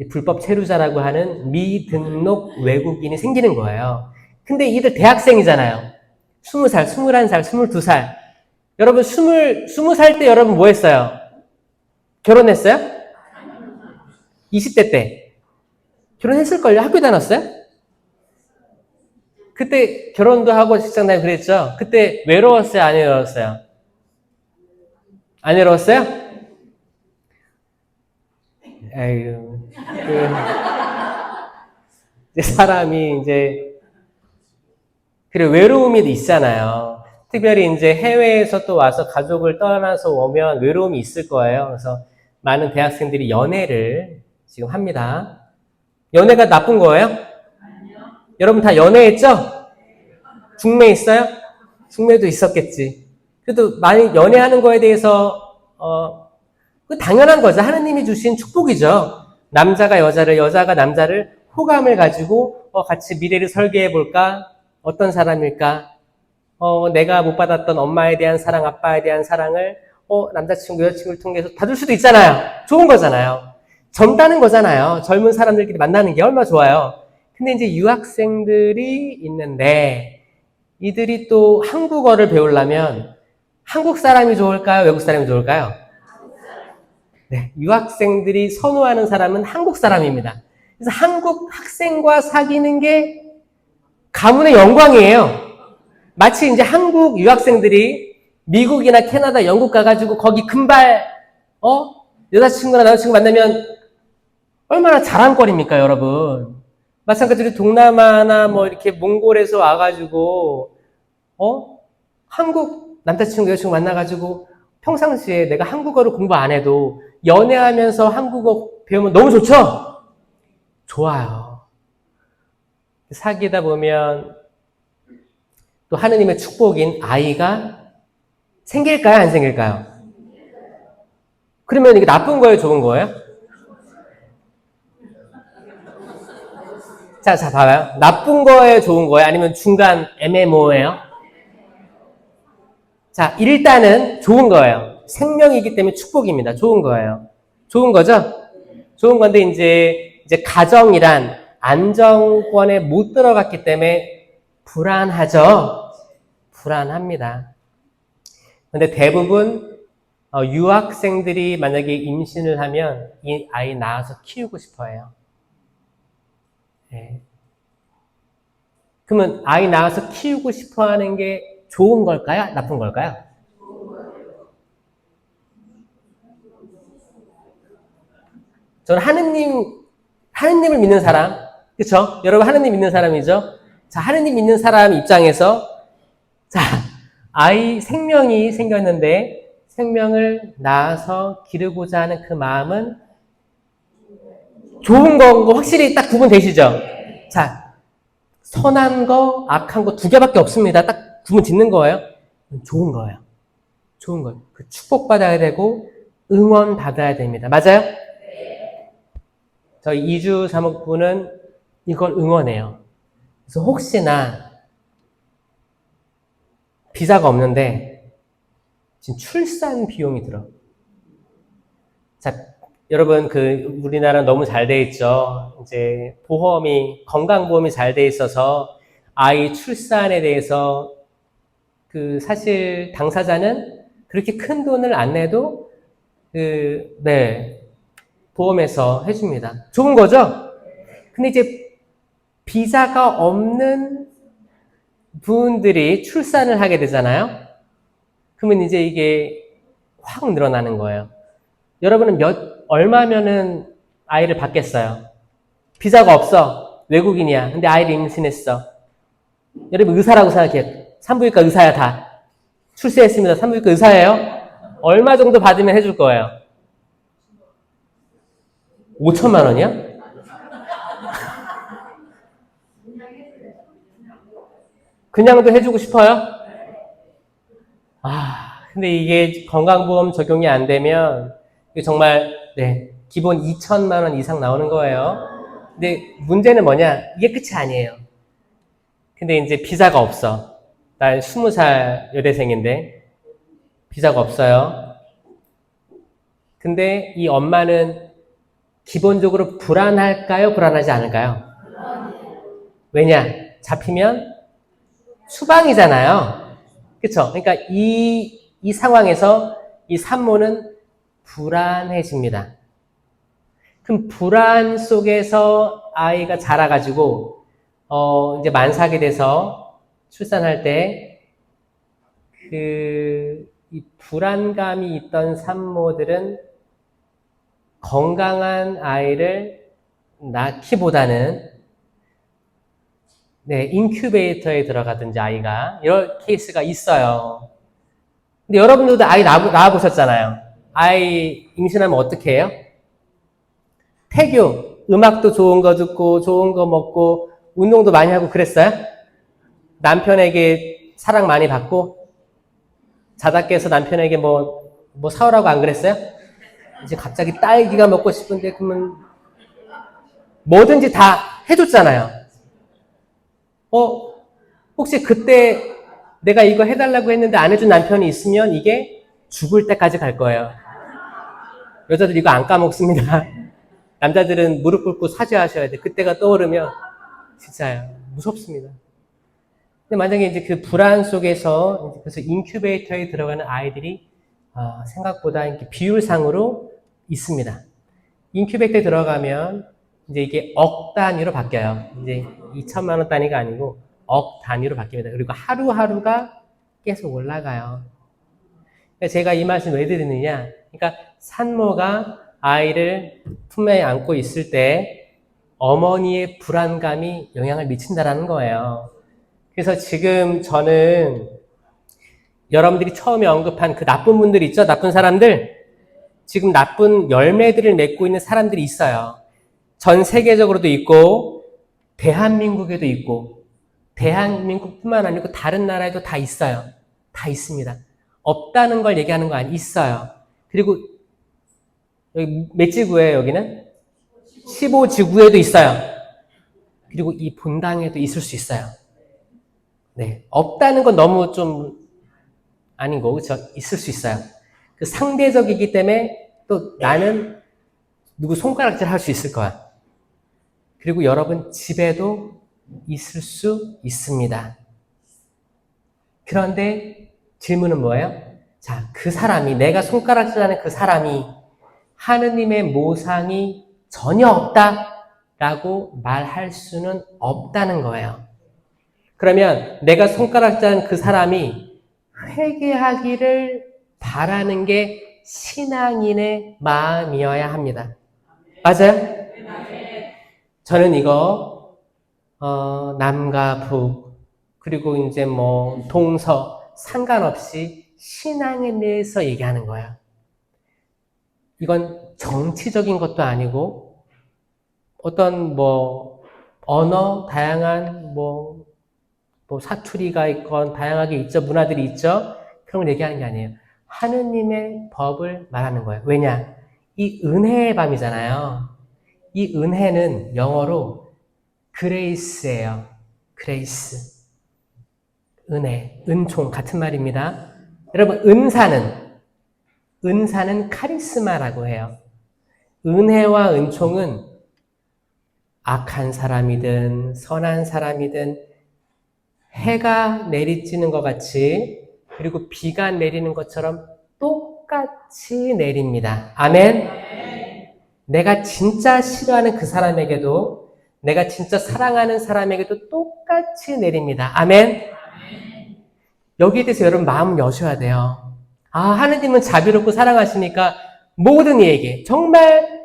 S1: 불법 체류자라고 하는 미등록 외국인이 생기는 거예요. 근데 이들 대학생이잖아요. 20살, 21살, 22살. 여러분 20살 때 여러분 뭐 했어요? 결혼했어요? 20대 때. 결혼했을걸요? 학교 다녔어요? 그때 결혼도 하고 직장 다니고 그랬죠? 그때 외로웠어요? 안 외로웠어요? 안 외로웠어요? 에휴, 사람이 이제, 그래, 외로움이 있잖아요. 특별히 이제 해외에서 또 와서 가족을 떠나서 오면 외로움이 있을 거예요. 그래서 많은 대학생들이 연애를 지금 합니다. 연애가 나쁜 거예요? 아니요. 여러분 다 연애했죠? 중매 있어요? 중매도 있었겠지. 그래도 많이 연애하는 거에 대해서 그 당연한 거죠. 하느님이 주신 축복이죠. 남자가 여자를, 여자가 남자를 호감을 가지고 같이 미래를 설계해 볼까? 어떤 사람일까? 내가 못 받았던 엄마에 대한 사랑, 아빠에 대한 사랑을 남자친구, 여자친구를 통해서 받을 수도 있잖아요. 좋은 거잖아요. 젊다는 거잖아요. 젊은 사람들끼리 만나는 게 얼마나 좋아요. 근데 이제 유학생들이 있는데 이들이 또 한국어를 배우려면 한국 사람이 좋을까요? 외국 사람이 좋을까요? 네, 유학생들이 선호하는 사람은 한국 사람입니다. 그래서 한국 학생과 사귀는 게 가문의 영광이에요. 마치 이제 한국 유학생들이 미국이나 캐나다, 영국 가가지고 거기 금발, 여자친구나 남자친구 만나면 얼마나 자랑거리입니까, 여러분? 마찬가지로 동남아나 뭐 이렇게 몽골에서 와가지고, 한국 남자친구, 여자친구 만나가지고 평상시에 내가 한국어를 공부 안 해도 연애하면서 한국어 배우면 너무 좋죠? 좋아요. 사귀다 보면 또 하느님의 축복인 아이가 생길까요? 안 생길까요? 그러면 이게 나쁜 거예요? 좋은 거예요? 자, 봐봐요. 나쁜 거예요? 좋은 거예요? 아니면 중간 애매모호해요? 자, 일단은 좋은 거예요. 생명이기 때문에 축복입니다. 좋은 거예요. 좋은 거죠? 좋은 건데 이제 가정이란 안정권에 못 들어갔기 때문에 불안하죠? 불안합니다. 근데 대부분 유학생들이 만약에 임신을 하면 이 아이 낳아서 키우고 싶어 해요. 네. 그러면 아이 낳아서 키우고 싶어 하는 게 좋은 걸까요? 나쁜 걸까요? 저는 하느님을 믿는 사람, 그쵸? 여러분 하느님 믿는 사람이죠? 자, 하느님 믿는 사람 입장에서, 자, 아이 생명이 생겼는데, 생명을 낳아서 기르고자 하는 그 마음은 좋은 거 확실히 딱 구분되시죠? 자, 선한 거, 악한 거 두 개밖에 없습니다. 딱 구분 짓는 거예요. 좋은 거예요. 좋은 거예요. 그 축복받아야 되고, 응원받아야 됩니다. 맞아요? 저희 이주 사목부는 이걸 응원해요. 그래서 혹시나 비자가 없는데 지금 출산 비용이 들어. 자, 여러분 우리나라 너무 잘 돼 있죠. 이제 건강보험이 잘 돼 있어서 아이 출산에 대해서 사실 당사자는 그렇게 큰 돈을 안 내도 보험에서 해줍니다. 좋은 거죠? 근데 이제 비자가 없는 분들이 출산을 하게 되잖아요? 그러면 이제 이게 확 늘어나는 거예요. 여러분은 얼마면은 아이를 받겠어요? 비자가 없어. 외국인이야. 근데 아이를 임신했어. 여러분 의사라고 생각해요. 산부인과 의사야 다. 출세했습니다. 산부인과 의사예요? 얼마 정도 받으면 해줄 거예요? 5천만 원이야? 그냥도 해주고 싶어요? 근데 이게 건강보험 적용이 안 되면 정말 기본 2천만 원 이상 나오는 거예요. 근데 문제는 뭐냐? 이게 끝이 아니에요. 근데 이제 비자가 없어. 난 20살 여대생인데 비자가 없어요. 근데 이 엄마는 기본적으로 불안할까요? 불안하지 않을까요? 왜냐? 잡히면 추방이잖아요. 그쵸? 그러니까 이 상황에서 이 산모는 불안해집니다. 그럼 불안 속에서 아이가 자라가지고, 이제 만삭이 돼서 출산할 때, 이 불안감이 있던 산모들은 건강한 아이를 낳기보다는 인큐베이터에 들어가든지 아이가 이런 케이스가 있어요. 근데 여러분들도 아이 낳아보셨잖아요. 아이 임신하면 어떻게 해요? 태교, 음악도 좋은 거 듣고 좋은 거 먹고 운동도 많이 하고 그랬어요? 남편에게 사랑 많이 받고 자다 깨서 남편에게 뭐 사오라고 안 그랬어요? 이제 갑자기 딸기가 먹고 싶은데 그러면 뭐든지 다 해줬잖아요. 혹시 그때 내가 이거 해달라고 했는데 안 해준 남편이 있으면 이게 죽을 때까지 갈 거예요. 여자들 이거 안 까먹습니다. 남자들은 무릎 꿇고 사죄하셔야 돼. 그때가 떠오르면 진짜 무섭습니다. 근데 만약에 이제 그 불안 속에서 그래서 인큐베이터에 들어가는 아이들이 생각보다 이렇게 비율상으로 있습니다. 인큐베이터에 들어가면 이제 이게 억 단위로 바뀌어요. 이제 2천만 원 단위가 아니고 억 단위로 바뀝니다. 그리고 하루하루가 계속 올라가요. 그러니까 제가 이 말씀 왜 드리느냐? 그러니까 산모가 아이를 품에 안고 있을 때 어머니의 불안감이 영향을 미친다라는 거예요. 그래서 지금 저는 여러분들이 처음에 언급한 그 나쁜 분들 있죠? 나쁜 사람들. 지금 나쁜 열매들을 맺고 있는 사람들이 있어요. 전 세계적으로도 있고 대한민국에도 있고 대한민국뿐만 아니고 다른 나라에도 다 있어요. 다 있습니다. 없다는 걸 얘기하는 거 아니 있어요. 그리고 여기 몇 지구예요, 여기는? 15지구에도 있어요. 그리고 이 본당에도 있을 수 있어요. 네. 없다는 건 너무 좀 아닌 거고, 있을 수 있어요. 그 상대적이기 때문에 또 나는 누구 손가락질 할 수 있을 거야. 그리고 여러분 집에도 있을 수 있습니다. 그런데 질문은 뭐예요? 자, 그 사람이, 내가 손가락질하는 그 사람이 하느님의 모상이 전혀 없다라고 말할 수는 없다는 거예요. 그러면 내가 손가락질하는 그 사람이 회개하기를 바라는 게 신앙인의 마음이어야 합니다. 맞아요? 저는 이거 남과 북 그리고 이제 뭐 동서 상관없이 신앙에 대해서 얘기하는 거예요. 이건 정치적인 것도 아니고 어떤 뭐 언어 다양한 뭐 사투리가 있건 다양하게 있죠. 문화들이 있죠. 그런 걸 얘기하는 게 아니에요. 하느님의 법을 말하는 거예요. 왜냐? 이 은혜의 밤이잖아요. 이 은혜는 영어로 그레이스예요. 그레이스. 은혜, 은총 같은 말입니다. 여러분, 은사는 카리스마라고 해요. 은혜와 은총은 악한 사람이든 선한 사람이든 해가 내리쬐는 것 같이 그리고 비가 내리는 것처럼 똑같이 내립니다. 아멘? 내가 진짜 싫어하는 그 사람에게도 내가 진짜 사랑하는 사람에게도 똑같이 내립니다. 아멘? 여기에 대해서 여러분 마음 여셔야 돼요. 아, 하느님은 자비롭고 사랑하시니까 모든 이에게 정말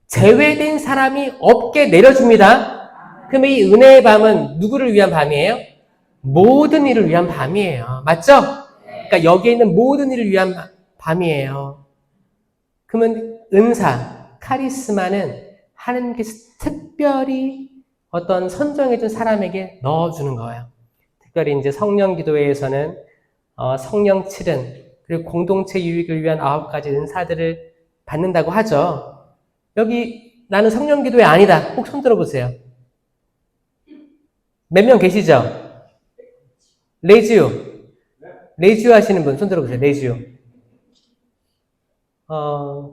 S1: 제외된 사람이 없게 내려줍니다. 그러면 이 은혜의 밤은 누구를 위한 밤이에요? 모든 이를 위한 밤이에요. 맞죠? 그러니까 여기에 있는 모든 이를 위한 밤이에요. 그러면 은사, 카리스마는 하나님께서 특별히 어떤 선정해준 사람에게 넣어주는 거예요. 특별히 이제 성령 기도회에서는 성령 7은 그리고 공동체 유익을 위한 9가지 은사들을 받는다고 하죠. 여기 나는 성령 기도회 아니다. 꼭 손 들어보세요. 몇 명 계시죠? 레지오 하시는 분 손 들어보세요. 레지오.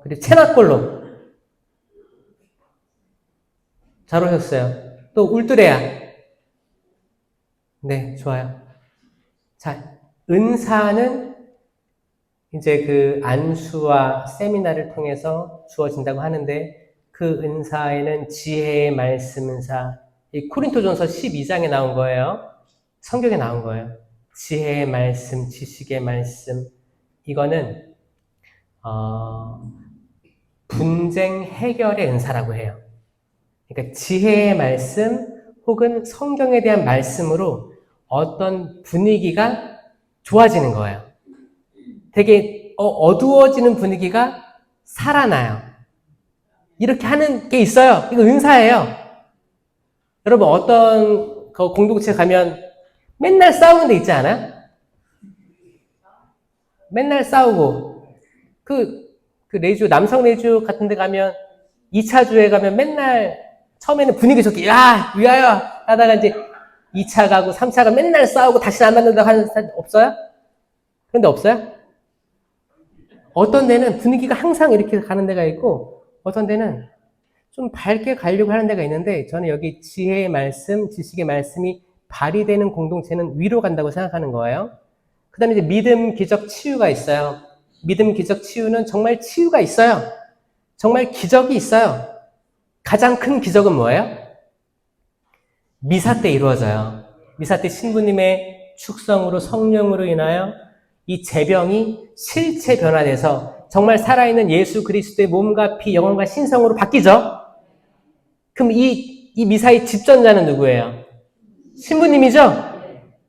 S1: 그리고 체나골로 잘 오셨어요. 또 울뚜레야. 네, 좋아요. 자, 은사는 이제 그 안수와 세미나를 통해서 주어진다고 하는데 그 은사에는 지혜의 말씀 은사, 이 코린토전서 12장에 나온 거예요. 성경에 나온 거예요. 지혜의 말씀, 지식의 말씀. 이거는 분쟁 해결의 은사라고 해요. 그러니까 지혜의 말씀 혹은 성경에 대한 말씀으로 어떤 분위기가 좋아지는 거예요. 되게 어두워지는 분위기가 살아나요. 이렇게 하는 게 있어요. 이거 은사예요. 여러분 어떤 공동체 가면 맨날 싸우는 데 있지 않아? 맨날 싸우고 그 레주 남성 레주 같은 데 가면 2차 주에 가면 맨날 처음에는 분위기 좋게 야 위하여 하다가 이제 2차 가고 3차 가 맨날 싸우고 다시 안 만난다고 하는 사람 없어요? 그런데 없어요? 어떤 데는 분위기가 항상 이렇게 가는 데가 있고 어떤 데는 좀 밝게 가려고 하는 데가 있는데 저는 여기 지혜의 말씀, 지식의 말씀이 발휘되는 공동체는 위로 간다고 생각하는 거예요. 그 다음에 이제 믿음, 기적, 치유가 있어요. 믿음, 기적, 치유는 정말 치유가 있어요. 정말 기적이 있어요. 가장 큰 기적은 뭐예요? 미사 때 이루어져요. 미사 때 신부님의 축성으로 성령으로 인하여 이 제병이 실체 변화돼서 정말 살아있는 예수 그리스도의 몸과 피, 영혼과 신성으로 바뀌죠? 그럼 이 미사의 집전자는 누구예요? 신부님이죠?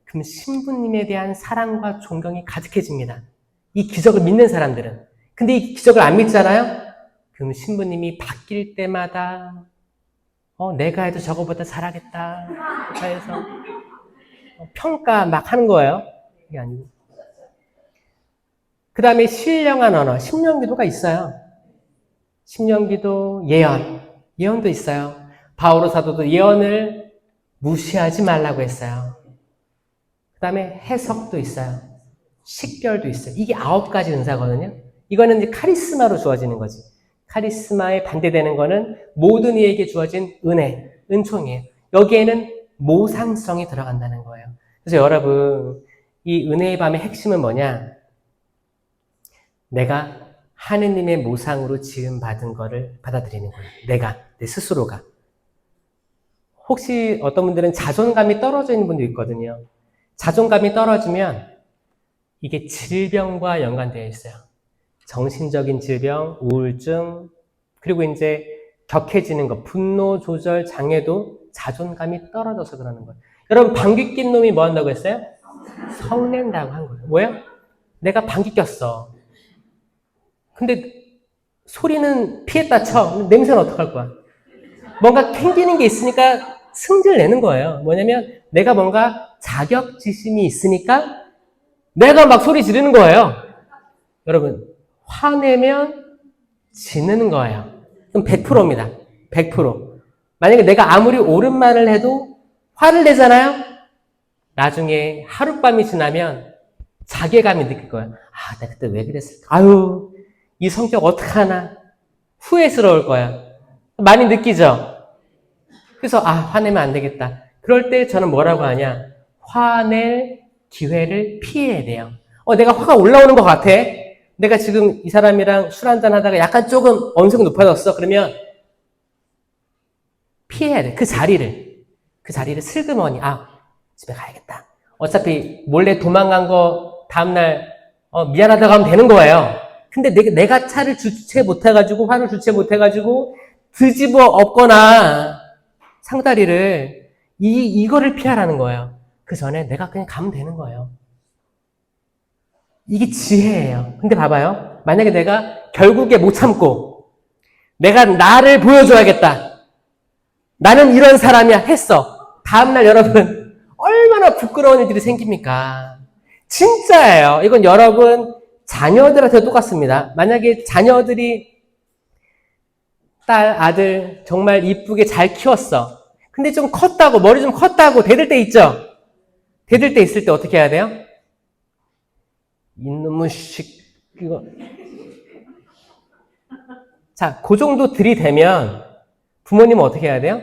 S1: 그럼 신부님에 대한 사랑과 존경이 가득해집니다. 이 기적을 믿는 사람들은. 근데 이 기적을 안 믿잖아요? 그럼 신부님이 바뀔 때마다 내가 해도 저거보다 잘하겠다 해서 평가 막 하는 거예요. 이게 아니고. 그 다음에 신령한 언어, 심령기도가 있어요. 심령기도, 예언도 있어요. 바오로 사도도 예언을 무시하지 말라고 했어요. 그 다음에 해석도 있어요. 식별도 있어요. 이게 9가지 은사거든요. 이거는 이제 카리스마로 주어지는 거지. 카리스마에 반대되는 거는 모든 이에게 주어진 은혜, 은총이에요. 여기에는 모상성이 들어간다는 거예요. 그래서 여러분, 이 은혜의 밤의 핵심은 뭐냐? 내가 하느님의 모상으로 지음받은 거를 받아들이는 거예요. 내 스스로가. 혹시 어떤 분들은 자존감이 떨어져 있는 분도 있거든요. 자존감이 떨어지면 이게 질병과 연관되어 있어요. 정신적인 질병, 우울증, 그리고 이제 격해지는 거, 분노 조절 장애도 자존감이 떨어져서 그러는 거예요. 여러분, 방귀 낀 놈이 뭐 한다고 했어요? 성낸다고 한 거예요. 뭐예요? 내가 방귀 꼈어. 근데 소리는 피했다 쳐. 냄새는 어떡할 거야? 뭔가 캥기는 게 있으니까 승질 내는 거예요. 뭐냐면 내가 뭔가 자격지심이 있으니까 내가 막 소리 지르는 거예요. 여러분, 화내면 지는 거예요. 그럼 100%입니다. 100%. 만약에 내가 아무리 옳은 말을 해도 화를 내잖아요? 나중에 하룻밤이 지나면 자괴감이 느낄 거예요. 아, 내가 그때 왜 그랬을까? 아유, 이 성격 어떡하나? 후회스러울 거야. 많이 느끼죠? 그래서 화내면 안 되겠다. 그럴 때 저는 뭐라고 하냐? 화낼 기회를 피해야 돼요. 내가 화가 올라오는 것 같아. 내가 지금 이 사람이랑 술 한잔 하다가 약간 조금 언성이 높아졌어. 그러면 피해야 돼. 그 자리를 슬그머니 집에 가야겠다. 어차피 몰래 도망간 거 다음날 미안하다고 하면 되는 거예요. 근데 내가 차를 주체 못해가지고 화를 주체 못해가지고 뒤집어 엎거나 상다리를 이거를 피하라는 거예요. 그 전에 내가 그냥 가면 되는 거예요. 이게 지혜예요. 근데 봐봐요. 만약에 내가 결국에 못 참고 내가 나를 보여줘야겠다. 나는 이런 사람이야 했어. 다음날 여러분 얼마나 부끄러운 일들이 생깁니까? 진짜예요. 이건 여러분 자녀들한테 똑같습니다. 만약에 자녀들이 딸, 아들 정말 이쁘게 잘 키웠어. 근데 좀 컸다고, 머리 좀 컸다고 대들 때 있죠? 대들 때 있을 때 어떻게 해야 돼요? 이놈의 이거. 자, 그 정도 들이대면 부모님은 어떻게 해야 돼요?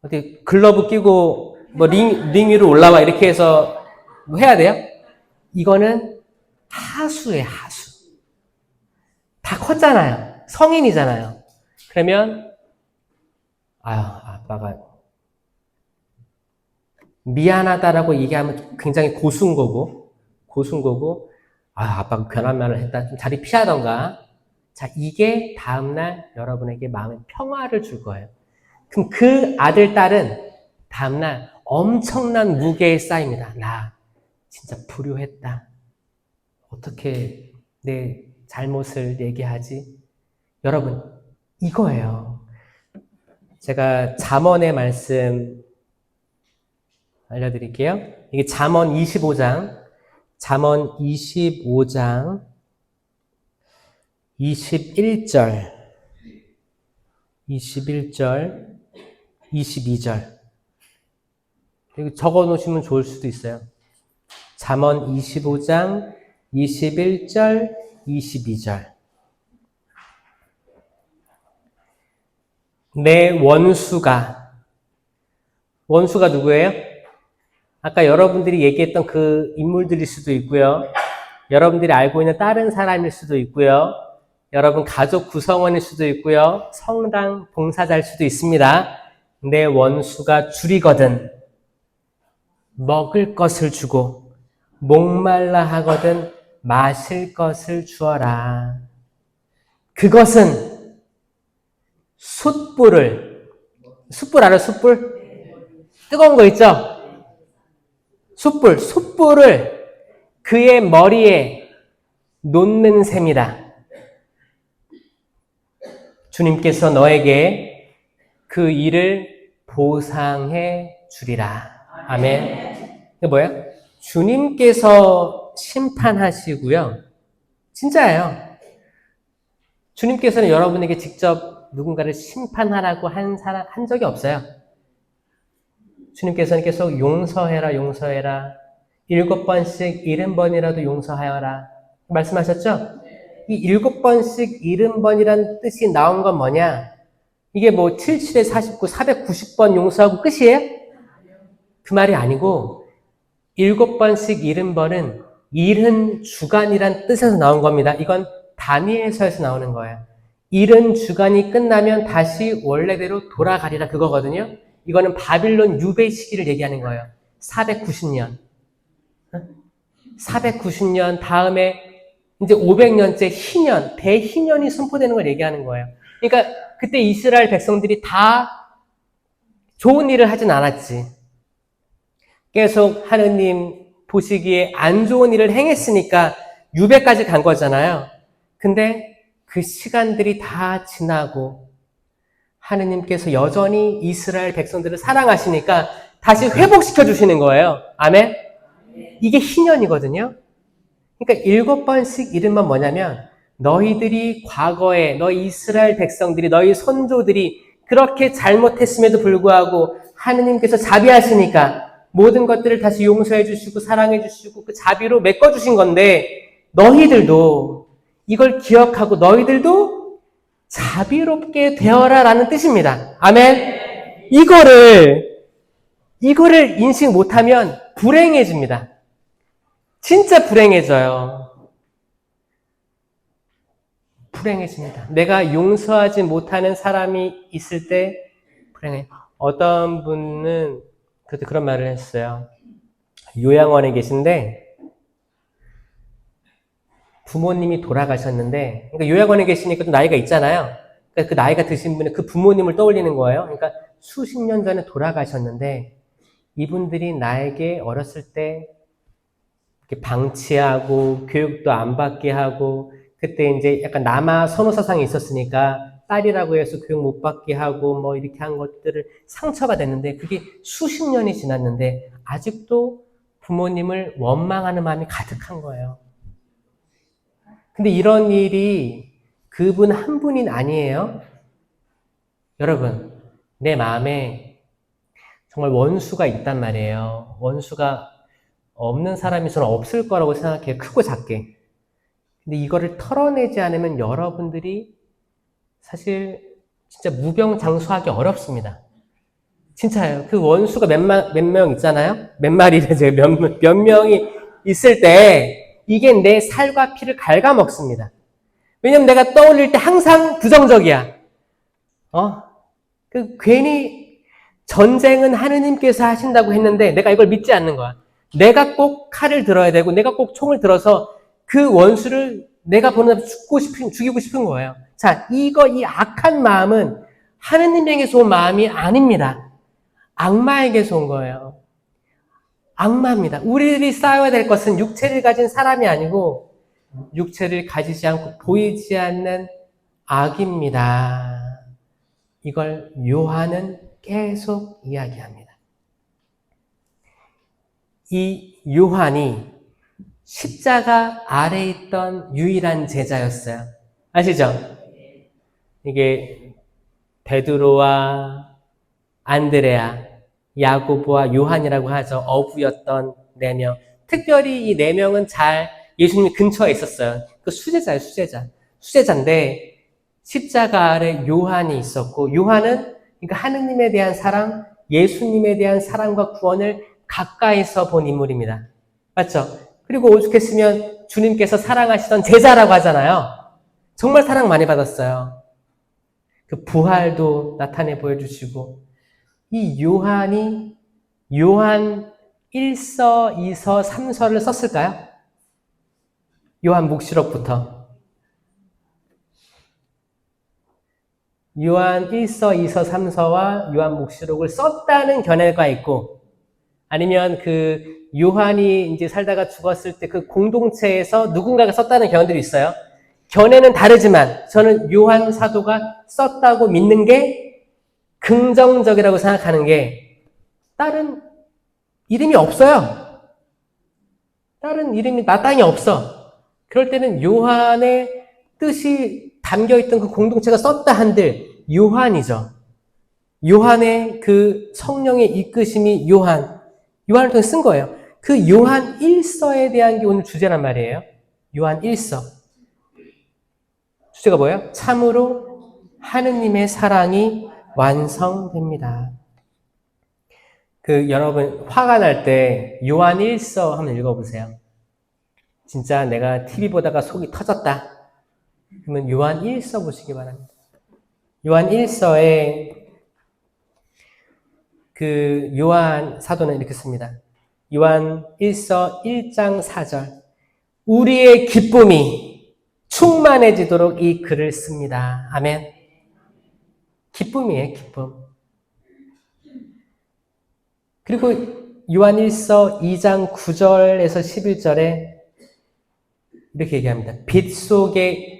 S1: 어디 글러브 끼고 뭐 링 위로 올라와 이렇게 해서 뭐 해야 돼요? 이거는 하수예요, 하수. 다 컸잖아요. 성인이잖아요. 그러면 아빠가 미안하다라고 얘기하면 굉장히 고순 거고 아빠가 괜한 말을 했다. 좀 자리 피하던가. 자, 이게 다음날 여러분에게 마음의 평화를 줄 거예요. 그럼 그 아들, 딸은 다음날 엄청난 무게에 쌓입니다. 나 진짜 불효했다. 어떻게 내 잘못을 얘기하지? 여러분, 이거예요. 제가 잠언의 말씀 알려드릴게요. 이게 잠언 25장 21절, 22절. 여기 적어 놓으시면 좋을 수도 있어요. 잠언 25장 21절, 22절. 내 원수가 누구예요? 아까 여러분들이 얘기했던 그 인물들일 수도 있고요. 여러분들이 알고 있는 다른 사람일 수도 있고요. 여러분 가족 구성원일 수도 있고요. 성당 봉사자일 수도 있습니다. 내 원수가 줄이거든 먹을 것을 주고 목말라 하거든 마실 것을 주어라. 그것은 숯불 알아? 숯불? 뜨거운 거 있죠? 숯불을 그의 머리에 놓는 셈이다. 주님께서 너에게 그 일을 보상해 주리라. 아멘. 이게 뭐야? 주님께서 심판하시고요. 진짜예요. 주님께서는 여러분에게 직접 누군가를 심판하라고 한 적이 없어요. 주님께서는 계속 용서해라. 7번씩 70번이라도 용서하여라. 말씀하셨죠? 이 7번씩 70번이라는 뜻이 나온 건 뭐냐? 이게 뭐 77에 49, 490번 용서하고 끝이에요? 그 말이 아니고 7번씩 70번은 70주간이란 뜻에서 나온 겁니다. 이건 다니엘서에서 나오는 거예요. 70주간이 끝나면 다시 원래대로 돌아가리라 그거거든요. 이거는 바빌론 유배 시기를 얘기하는 거예요. 490년. 490년 다음에 이제 500년째 희년, 대희년이 선포되는 걸 얘기하는 거예요. 그러니까 그때 이스라엘 백성들이 다 좋은 일을 하진 않았지. 계속 하느님 보시기에 안 좋은 일을 행했으니까 유배까지 간 거잖아요. 근데 그 시간들이 다 지나고 하느님께서 여전히 이스라엘 백성들을 사랑하시니까 다시 회복시켜 주시는 거예요. 아멘? 이게 희년이거든요. 그러니까 7번씩 70번 뭐냐면 너희들이 과거에 너희 이스라엘 백성들이 너희 선조들이 그렇게 잘못했음에도 불구하고 하느님께서 자비하시니까 모든 것들을 다시 용서해 주시고 사랑해 주시고 그 자비로 메꿔 주신 건데 너희들도 이걸 기억하고 너희들도 자비롭게 되어라 라는 뜻입니다. 아멘. 이거를 인식 못하면 불행해집니다. 진짜 불행해져요. 불행해집니다. 내가 용서하지 못하는 사람이 있을 때 불행해. 어떤 분은 그때 그런 말을 했어요. 요양원에 계신데 부모님이 돌아가셨는데, 그러니까 요양원에 계시니까 좀 나이가 있잖아요. 그러니까 그 나이가 드신 분은 그 부모님을 떠올리는 거예요. 그러니까 수십 년 전에 돌아가셨는데 이분들이 나에게 어렸을 때 이렇게 방치하고 교육도 안 받게 하고 그때 이제 약간 남아 선호 사상이 있었으니까 딸이라고 해서 교육 못 받게 하고 뭐 이렇게 한 것들을 상처가 됐는데 그게 수십 년이 지났는데 아직도 부모님을 원망하는 마음이 가득한 거예요. 근데 이런 일이 그분 한 분이 아니에요. 여러분, 내 마음에 정말 원수가 있단 말이에요. 원수가 없는 사람이 저는 없을 거라고 생각해요. 크고 작게. 근데 이거를 털어내지 않으면 여러분들이 사실 진짜 무병장수하기 어렵습니다. 진짜예요. 그 원수가 몇 명 있잖아요? 몇 마리를 제가 몇 명이 있을 때 이게 내 살과 피를 갉아먹습니다. 왜냐면 내가 떠올릴 때 항상 부정적이야. 괜히 전쟁은 하느님께서 하신다고 했는데 내가 이걸 믿지 않는 거야. 내가 꼭 칼을 들어야 되고 내가 꼭 총을 들어서 그 원수를 내가 보는 사람 죽이고 싶은 거예요. 자, 이 악한 마음은 하느님에게서 온 마음이 아닙니다. 악마에게서 온 거예요. 악마입니다. 우리들이 싸워야 될 것은 육체를 가진 사람이 아니고 육체를 가지지 않고 보이지 않는 악입니다. 이걸 요한은 계속 이야기합니다. 이 요한이 십자가 아래에 있던 유일한 제자였어요. 아시죠? 이게 베드로와 안드레아, 야고보와 요한이라고 하죠. 어부였던 4명. 특별히 이 4명은 잘 예수님 근처에 있었어요. 그 수제자예요, 수제자인데 십자가 아래 요한이 있었고 요한은 그러니까 하느님에 대한 사랑, 예수님에 대한 사랑과 구원을 가까이서 본 인물입니다. 맞죠? 그리고 오죽했으면 주님께서 사랑하시던 제자라고 하잖아요. 정말 사랑 많이 받았어요. 그 부활도 나타내 보여주시고 이 요한이 요한 1서, 2서, 3서를 썼을까요? 요한 묵시록부터. 요한 1서, 2서, 3서와 요한 묵시록을 썼다는 견해가 있고, 아니면 그 요한이 이제 살다가 죽었을 때 그 공동체에서 누군가가 썼다는 견해들이 있어요. 견해는 다르지만 저는 요한 사도가 썼다고 믿는 게 긍정적이라고 생각하는 게, 다른 이름이 없어요. 다른 이름이 마땅히 없어. 그럴 때는 요한의 뜻이 담겨있던 그 공동체가 썼다 한들 요한이죠. 요한의 그 성령의 이끄심이 요한을 통해 쓴 거예요. 그 요한 1서에 대한 게 오늘 주제란 말이에요. 요한 1서. 주제가 뭐예요? 참으로 하느님의 사랑이 완성됩니다. 여러분 화가 날 때 요한 1서 한번 읽어보세요. 진짜 내가 TV 보다가 속이 터졌다. 그러면 요한 1서 보시기 바랍니다. 요한 1서에 그 요한 사도는 이렇게 씁니다. 요한 1서 1장 4절. 우리의 기쁨이 충만해지도록 이 글을 씁니다. 아멘. 기쁨이에요, 기쁨. 그리고 요한 1서 2장 9절에서 11절에 이렇게 얘기합니다. 빛 속에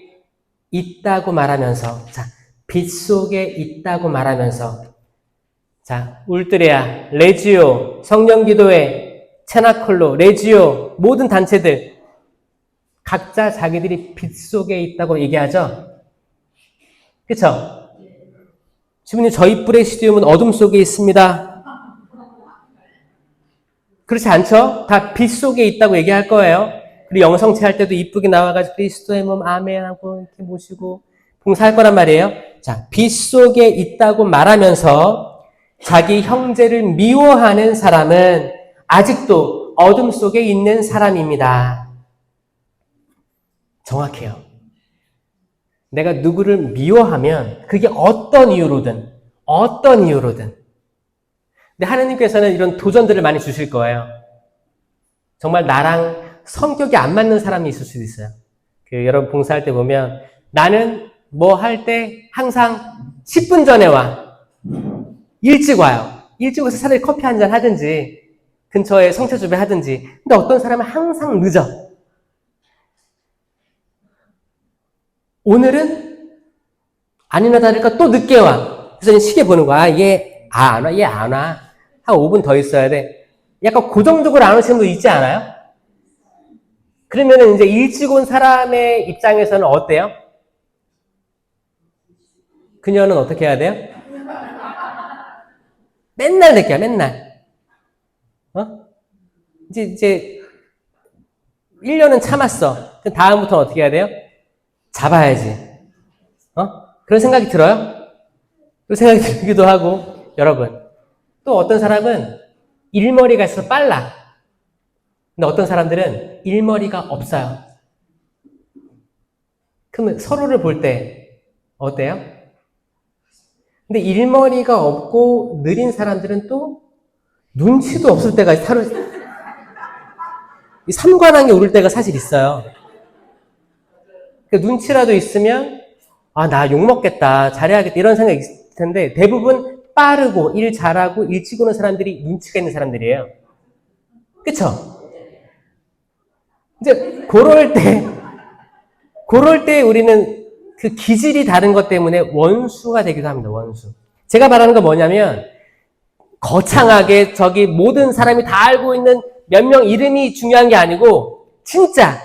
S1: 있다고 말하면서, 빛 속에 있다고 말하면서, 울트레아, 레지오, 성령기도회, 체나콜로, 레지오, 모든 단체들 각자 자기들이 빛 속에 있다고 얘기하죠? 그쵸? 주부님, 저희 프레시디움은 어둠 속에 있습니다. 그렇지 않죠? 다 빛 속에 있다고 얘기할 거예요. 그리고 영성체 할 때도 이쁘게 나와가지고 그리스도의 몸 아멘 하고 이렇게 모시고 봉사할 거란 말이에요. 빛 속에 있다고 말하면서 자기 형제를 미워하는 사람은 아직도 어둠 속에 있는 사람입니다. 정확해요. 내가 누구를 미워하면 그게 어떤 이유로든 근데 하나님께서는 이런 도전들을 많이 주실 거예요. 정말 나랑 성격이 안 맞는 사람이 있을 수도 있어요. 여러분 봉사할 때 보면 나는 뭐 할 때 항상 10분 전에 와. 일찍 와요. 일찍 와서 차라리 커피 한잔 하든지 근처에 성차주배 하든지. 근데 어떤 사람은 항상 늦어. 오늘은 아니나 다를까 또 늦게 와. 그래서 시계 보는 거야. 얘 안 와. 한 5분 더 있어야 돼. 약간 고정적으로 안 오시는 분 있지 않아요? 그러면 이제 일찍 온 사람의 입장에서는 어때요? 그녀는 어떻게 해야 돼요? 맨날 늦게 와, 맨날. 이제 1년은 참았어. 그럼 다음부터는 어떻게 해야 돼요? 잡아야지. 그런 생각이 들어요? 그런 생각이 들기도 하고, 여러분. 또 어떤 사람은 일머리가 있어서 빨라. 근데 어떤 사람들은 일머리가 없어요. 그러면 서로를 볼 때 어때요? 근데 일머리가 없고 느린 사람들은 또 눈치도 없을 때가 이 삼관왕이 오를 때가 사실 있어요. 눈치라도 있으면 나 욕먹겠다, 잘해야겠다 이런 생각이 있을 텐데 대부분 빠르고 일 잘하고 일찍 오는 사람들이 눈치가 있는 사람들이에요. 그쵸? 이제 그럴 때 우리는 그 기질이 다른 것 때문에 원수가 되기도 합니다. 원수. 제가 말하는 건 뭐냐면 거창하게 저기 모든 사람이 다 알고 있는 몇 명 이름이 중요한 게 아니고 진짜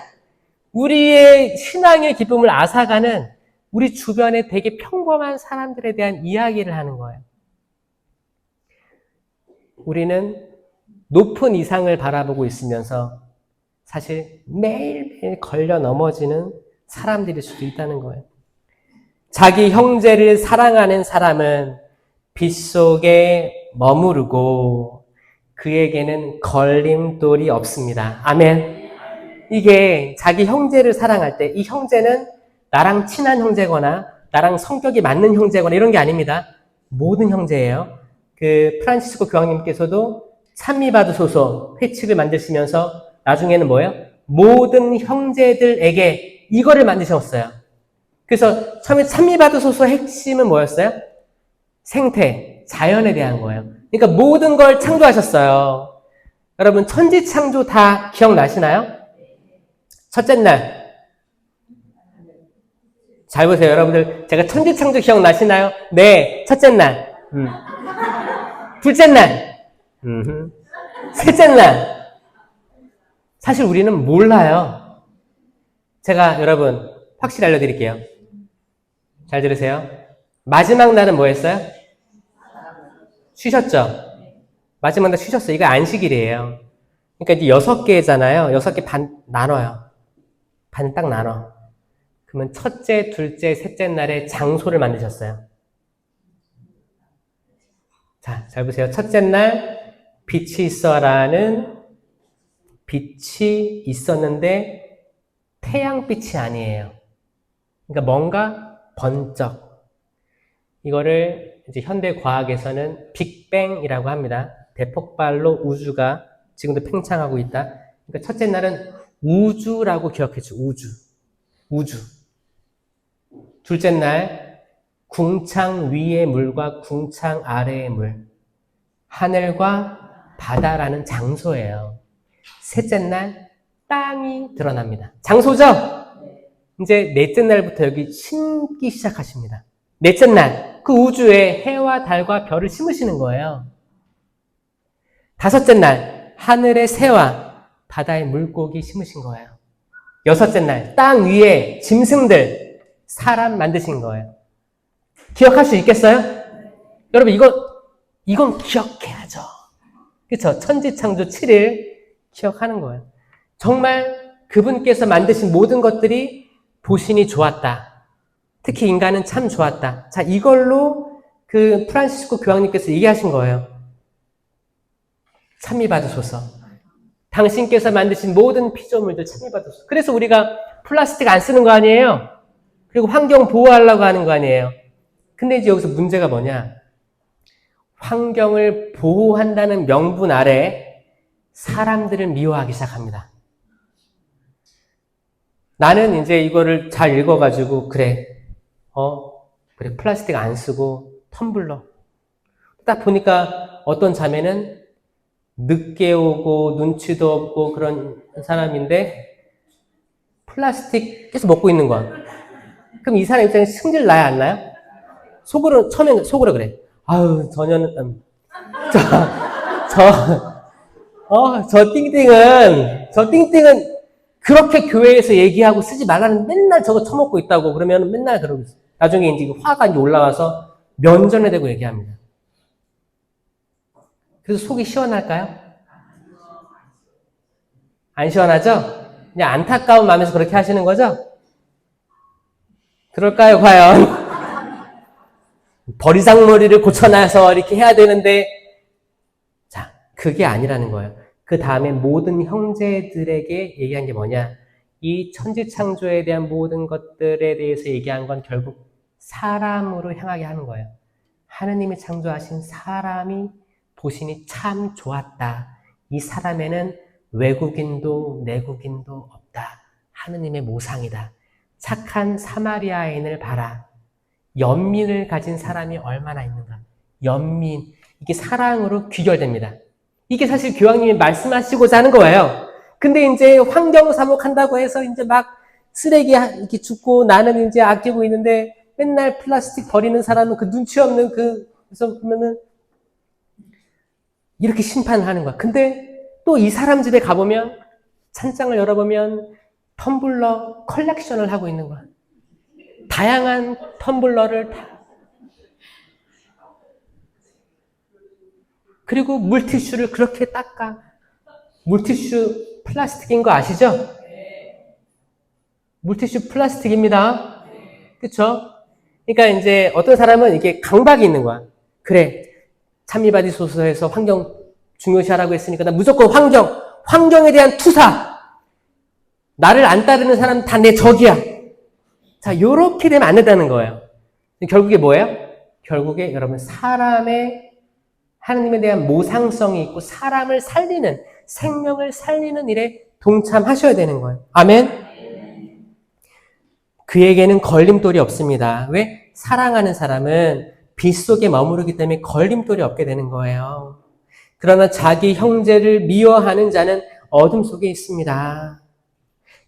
S1: 우리의 신앙의 기쁨을 앗아가는 우리 주변에 되게 평범한 사람들에 대한 이야기를 하는 거예요. 우리는 높은 이상을 바라보고 있으면서 사실 매일매일 걸려 넘어지는 사람들일 수도 있다는 거예요. 자기 형제를 사랑하는 사람은 빛 속에 머무르고 그에게는 걸림돌이 없습니다. 아멘. 이게 자기 형제를 사랑할 때 이 형제는 나랑 친한 형제거나 나랑 성격이 맞는 형제거나 이런 게 아닙니다. 모든 형제예요. 그 프란치스코 교황님께서도 찬미받으소서 회칙을 만드시면서 나중에는 뭐예요? 모든 형제들에게 이거를 만드셨어요. 그래서 처음에 찬미받으소서 핵심은 뭐였어요? 생태, 자연에 대한 거예요. 그러니까 모든 걸 창조하셨어요. 여러분 천지창조 다 기억나시나요? 첫째 날. 잘 보세요. 여러분들 제가 천지창조 기억나시나요? 네. 첫째 날. 둘째 날. 셋째 날. 사실 우리는 몰라요. 제가 여러분 확실히 알려드릴게요. 잘 들으세요. 마지막 날은 뭐였어요? 쉬셨죠? 마지막 날 쉬셨어요. 이거 안식일이에요. 그러니까 이제 6개잖아요. 6개 반 나눠요. 반 딱 나눠. 그러면 첫째, 둘째, 셋째 날에 장소를 만드셨어요. 자, 잘 보세요. 첫째 날 빛이 있어라는 빛이 있었는데 태양빛이 아니에요. 그러니까 뭔가 번쩍. 이거를 이제 현대 과학에서는 빅뱅이라고 합니다. 대폭발로 우주가 지금도 팽창하고 있다. 그러니까 첫째 날은 우주라고 기억해줘. 우주. 둘째 날 궁창 위의 물과 궁창 아래의 물. 하늘과 바다라는 장소예요. 셋째 날 땅이 드러납니다. 장소죠? 이제 넷째 날부터 여기 심기 시작하십니다. 넷째 날, 그 우주에 해와 달과 별을 심으시는 거예요. 다섯째 날, 하늘의 새와 바다의 물고기 심으신 거예요. 여섯째 날, 땅 위에 짐승들, 사람 만드신 거예요. 기억할 수 있겠어요? 여러분, 이건 기억해야죠. 그쵸? 천지창조 7일 기억하는 거예요. 정말 그분께서 만드신 모든 것들이 보시니 좋았다. 특히 인간은 참 좋았다. 자, 이걸로 그 프란시스코 교황님께서 얘기하신 거예요. 찬미받으소서. 당신께서 만드신 모든 피조물들 찬미받으소서. 그래서 우리가 플라스틱 안 쓰는 거 아니에요? 그리고 환경 보호하려고 하는 거 아니에요? 근데 이제 여기서 문제가 뭐냐? 환경을 보호한다는 명분 아래 사람들을 미워하기 시작합니다. 나는 이제 이거를 잘 읽어가지고 그래 플라스틱 안 쓰고 텀블러. 딱 보니까 어떤 자매는 늦게 오고 눈치도 없고 그런 사람인데 플라스틱 계속 먹고 있는 거야. 그럼 이 사람 입장에 승질 나야 안 나요? 처음엔 속으로 그래. 아유, 저녀는, 저 띵띵은 그렇게 교회에서 얘기하고 쓰지 말라는 맨날 저거 처먹고 있다고 그러면 맨날 그러고 있어요. 나중에 이제 화가 이제 올라와서 면전에 대고 얘기합니다. 그래서 속이 시원할까요? 안 시원하죠? 그냥 안타까운 마음에서 그렇게 하시는 거죠? 그럴까요, 과연? 버리장머리를 고쳐놔서 이렇게 해야 되는데, 자, 그게 아니라는 거예요. 그 다음에 모든 형제들에게 얘기한 게 뭐냐? 이 천지창조에 대한 모든 것들에 대해서 얘기한 건 결국 사람으로 향하게 하는 거예요. 하느님이 창조하신 사람이 보시니 참 좋았다. 이 사람에는 외국인도 내국인도 없다. 하느님의 모상이다. 착한 사마리아인을 봐라. 연민을 가진 사람이 얼마나 있는가. 연민. 이게 사랑으로 귀결됩니다. 이게 사실 교황님이 말씀하시고자 하는 거예요. 근데 이제 환경 사목한다고 해서 이제 막 쓰레기 이렇게 줍고 나는 이제 아끼고 있는데 맨날 플라스틱 버리는 사람은 그 눈치 없는 그래서 보면은 이렇게 심판을 하는 거야. 근데 또 이 사람 집에 가보면 찬장을 열어보면 텀블러 컬렉션을 하고 있는 거야. 다양한 텀블러를 그리고 물티슈를 그렇게 닦아. 물티슈 플라스틱인 거 아시죠? 물티슈 플라스틱입니다. 그쵸? 그러니까 이제 어떤 사람은 이게 강박이 있는 거야. 그래, 찬미받으소서에서 환경 중요시하라고 했으니까 나 무조건 환경에 대한 투사. 나를 안 따르는 사람 다 내 적이야. 자, 요렇게 되면 안 된다는 거예요. 결국에 뭐예요? 결국에 여러분 사람의 하느님에 대한 모상성이 있고 사람을 살리는, 생명을 살리는 일에 동참하셔야 되는 거예요. 아멘? 그에게는 걸림돌이 없습니다. 왜? 사랑하는 사람은 빛 속에 머무르기 때문에 걸림돌이 없게 되는 거예요. 그러나 자기 형제를 미워하는 자는 어둠 속에 있습니다.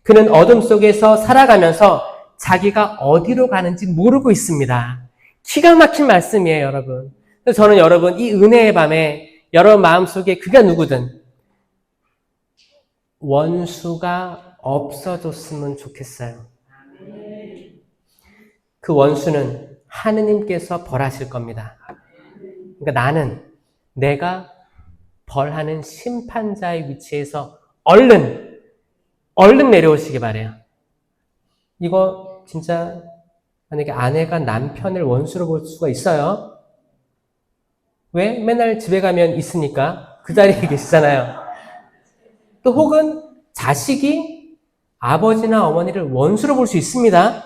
S1: 그는 어둠 속에서 살아가면서 자기가 어디로 가는지 모르고 있습니다. 기가 막힌 말씀이에요, 여러분. 그래서 저는 여러분, 이 은혜의 밤에 여러분 마음속에 그가 누구든 원수가 없어졌으면 좋겠어요. 그 원수는 하느님께서 벌하실 겁니다. 그러니까 나는 내가 벌하는 심판자의 위치에서 얼른 내려오시기 바래요. 이거 진짜 만약에 아내가 남편을 원수로 볼 수가 있어요. 왜? 맨날 집에 가면 있으니까 그 자리에 계시잖아요. 또 혹은 자식이 아버지나 어머니를 원수로 볼 수 있습니다.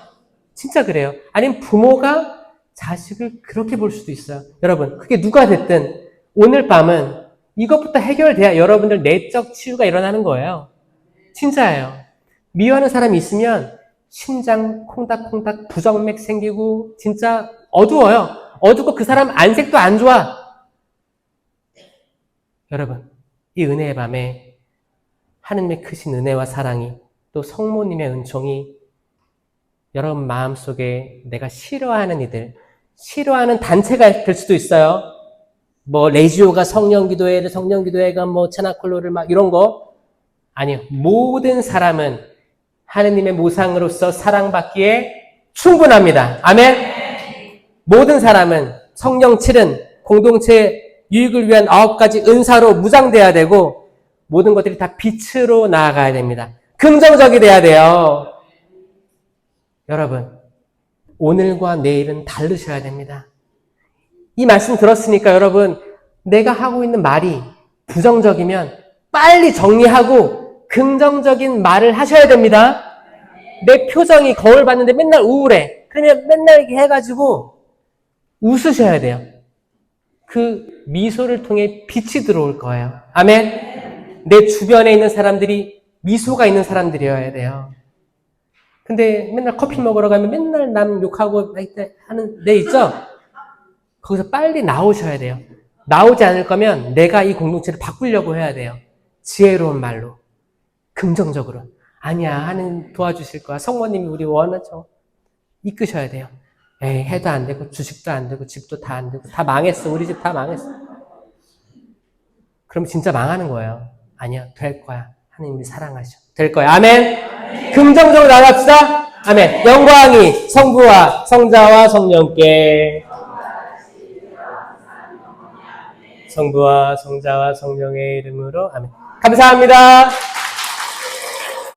S1: 진짜 그래요. 아니면 부모가 자식을 그렇게 볼 수도 있어요. 여러분, 그게 누가 됐든 오늘 밤은 이것부터 해결돼야 여러분들 내적 치유가 일어나는 거예요. 진짜예요. 미워하는 사람이 있으면 심장 콩닥콩닥 부정맥 생기고 진짜 어두워요. 어둡고 그 사람 안색도 안 좋아. 여러분, 이 은혜의 밤에 하느님의 크신 은혜와 사랑이 또 성모님의 은총이 여러분 마음속에 내가 싫어하는 이들, 싫어하는 단체가 될 수도 있어요. 뭐 레지오가 성령기도회가 뭐 체나콜로를 막 이런 거 아니요. 모든 사람은 하느님의 모상으로서 사랑받기에 충분합니다. 아멘. 모든 사람은 성령 7은 공동체 유익을 위한 9가지 은사로 무장돼야 되고 모든 것들이 다 빛으로 나아가야 됩니다. 긍정적이 돼야 돼요. 여러분, 오늘과 내일은 다르셔야 됩니다. 이 말씀 들었으니까 여러분, 내가 하고 있는 말이 부정적이면 빨리 정리하고 긍정적인 말을 하셔야 됩니다. 내 표정이 거울 봤는데 맨날 우울해. 그러면 맨날 이렇게 해가지고 웃으셔야 돼요. 그 미소를 통해 빛이 들어올 거예요. 아멘. 내 주변에 있는 사람들이 미소가 있는 사람들이어야 돼요. 근데 맨날 커피 먹으러 가면 맨날 남 욕하고 하는 데 있죠? 거기서 빨리 나오셔야 돼요. 나오지 않을 거면 내가 이 공동체를 바꾸려고 해야 돼요. 지혜로운 말로. 긍정적으로. 아니야, 하는 도와주실 거야. 성모님이 우리 원하죠. 이끄셔야 돼요. 에이, 해도 안 되고, 주식도 안 되고, 집도 다 안 되고, 다 망했어. 우리 집 다 망했어. 그럼 진짜 망하는 거예요. 아니야, 될 거야. 하나님이 사랑하셔. 될 거야. 아멘. 긍정적으로 나갑시다. 아멘. 영광이 성부와 성자와 성령께. 성부와 성자와 성령의 이름으로 아멘. 감사합니다.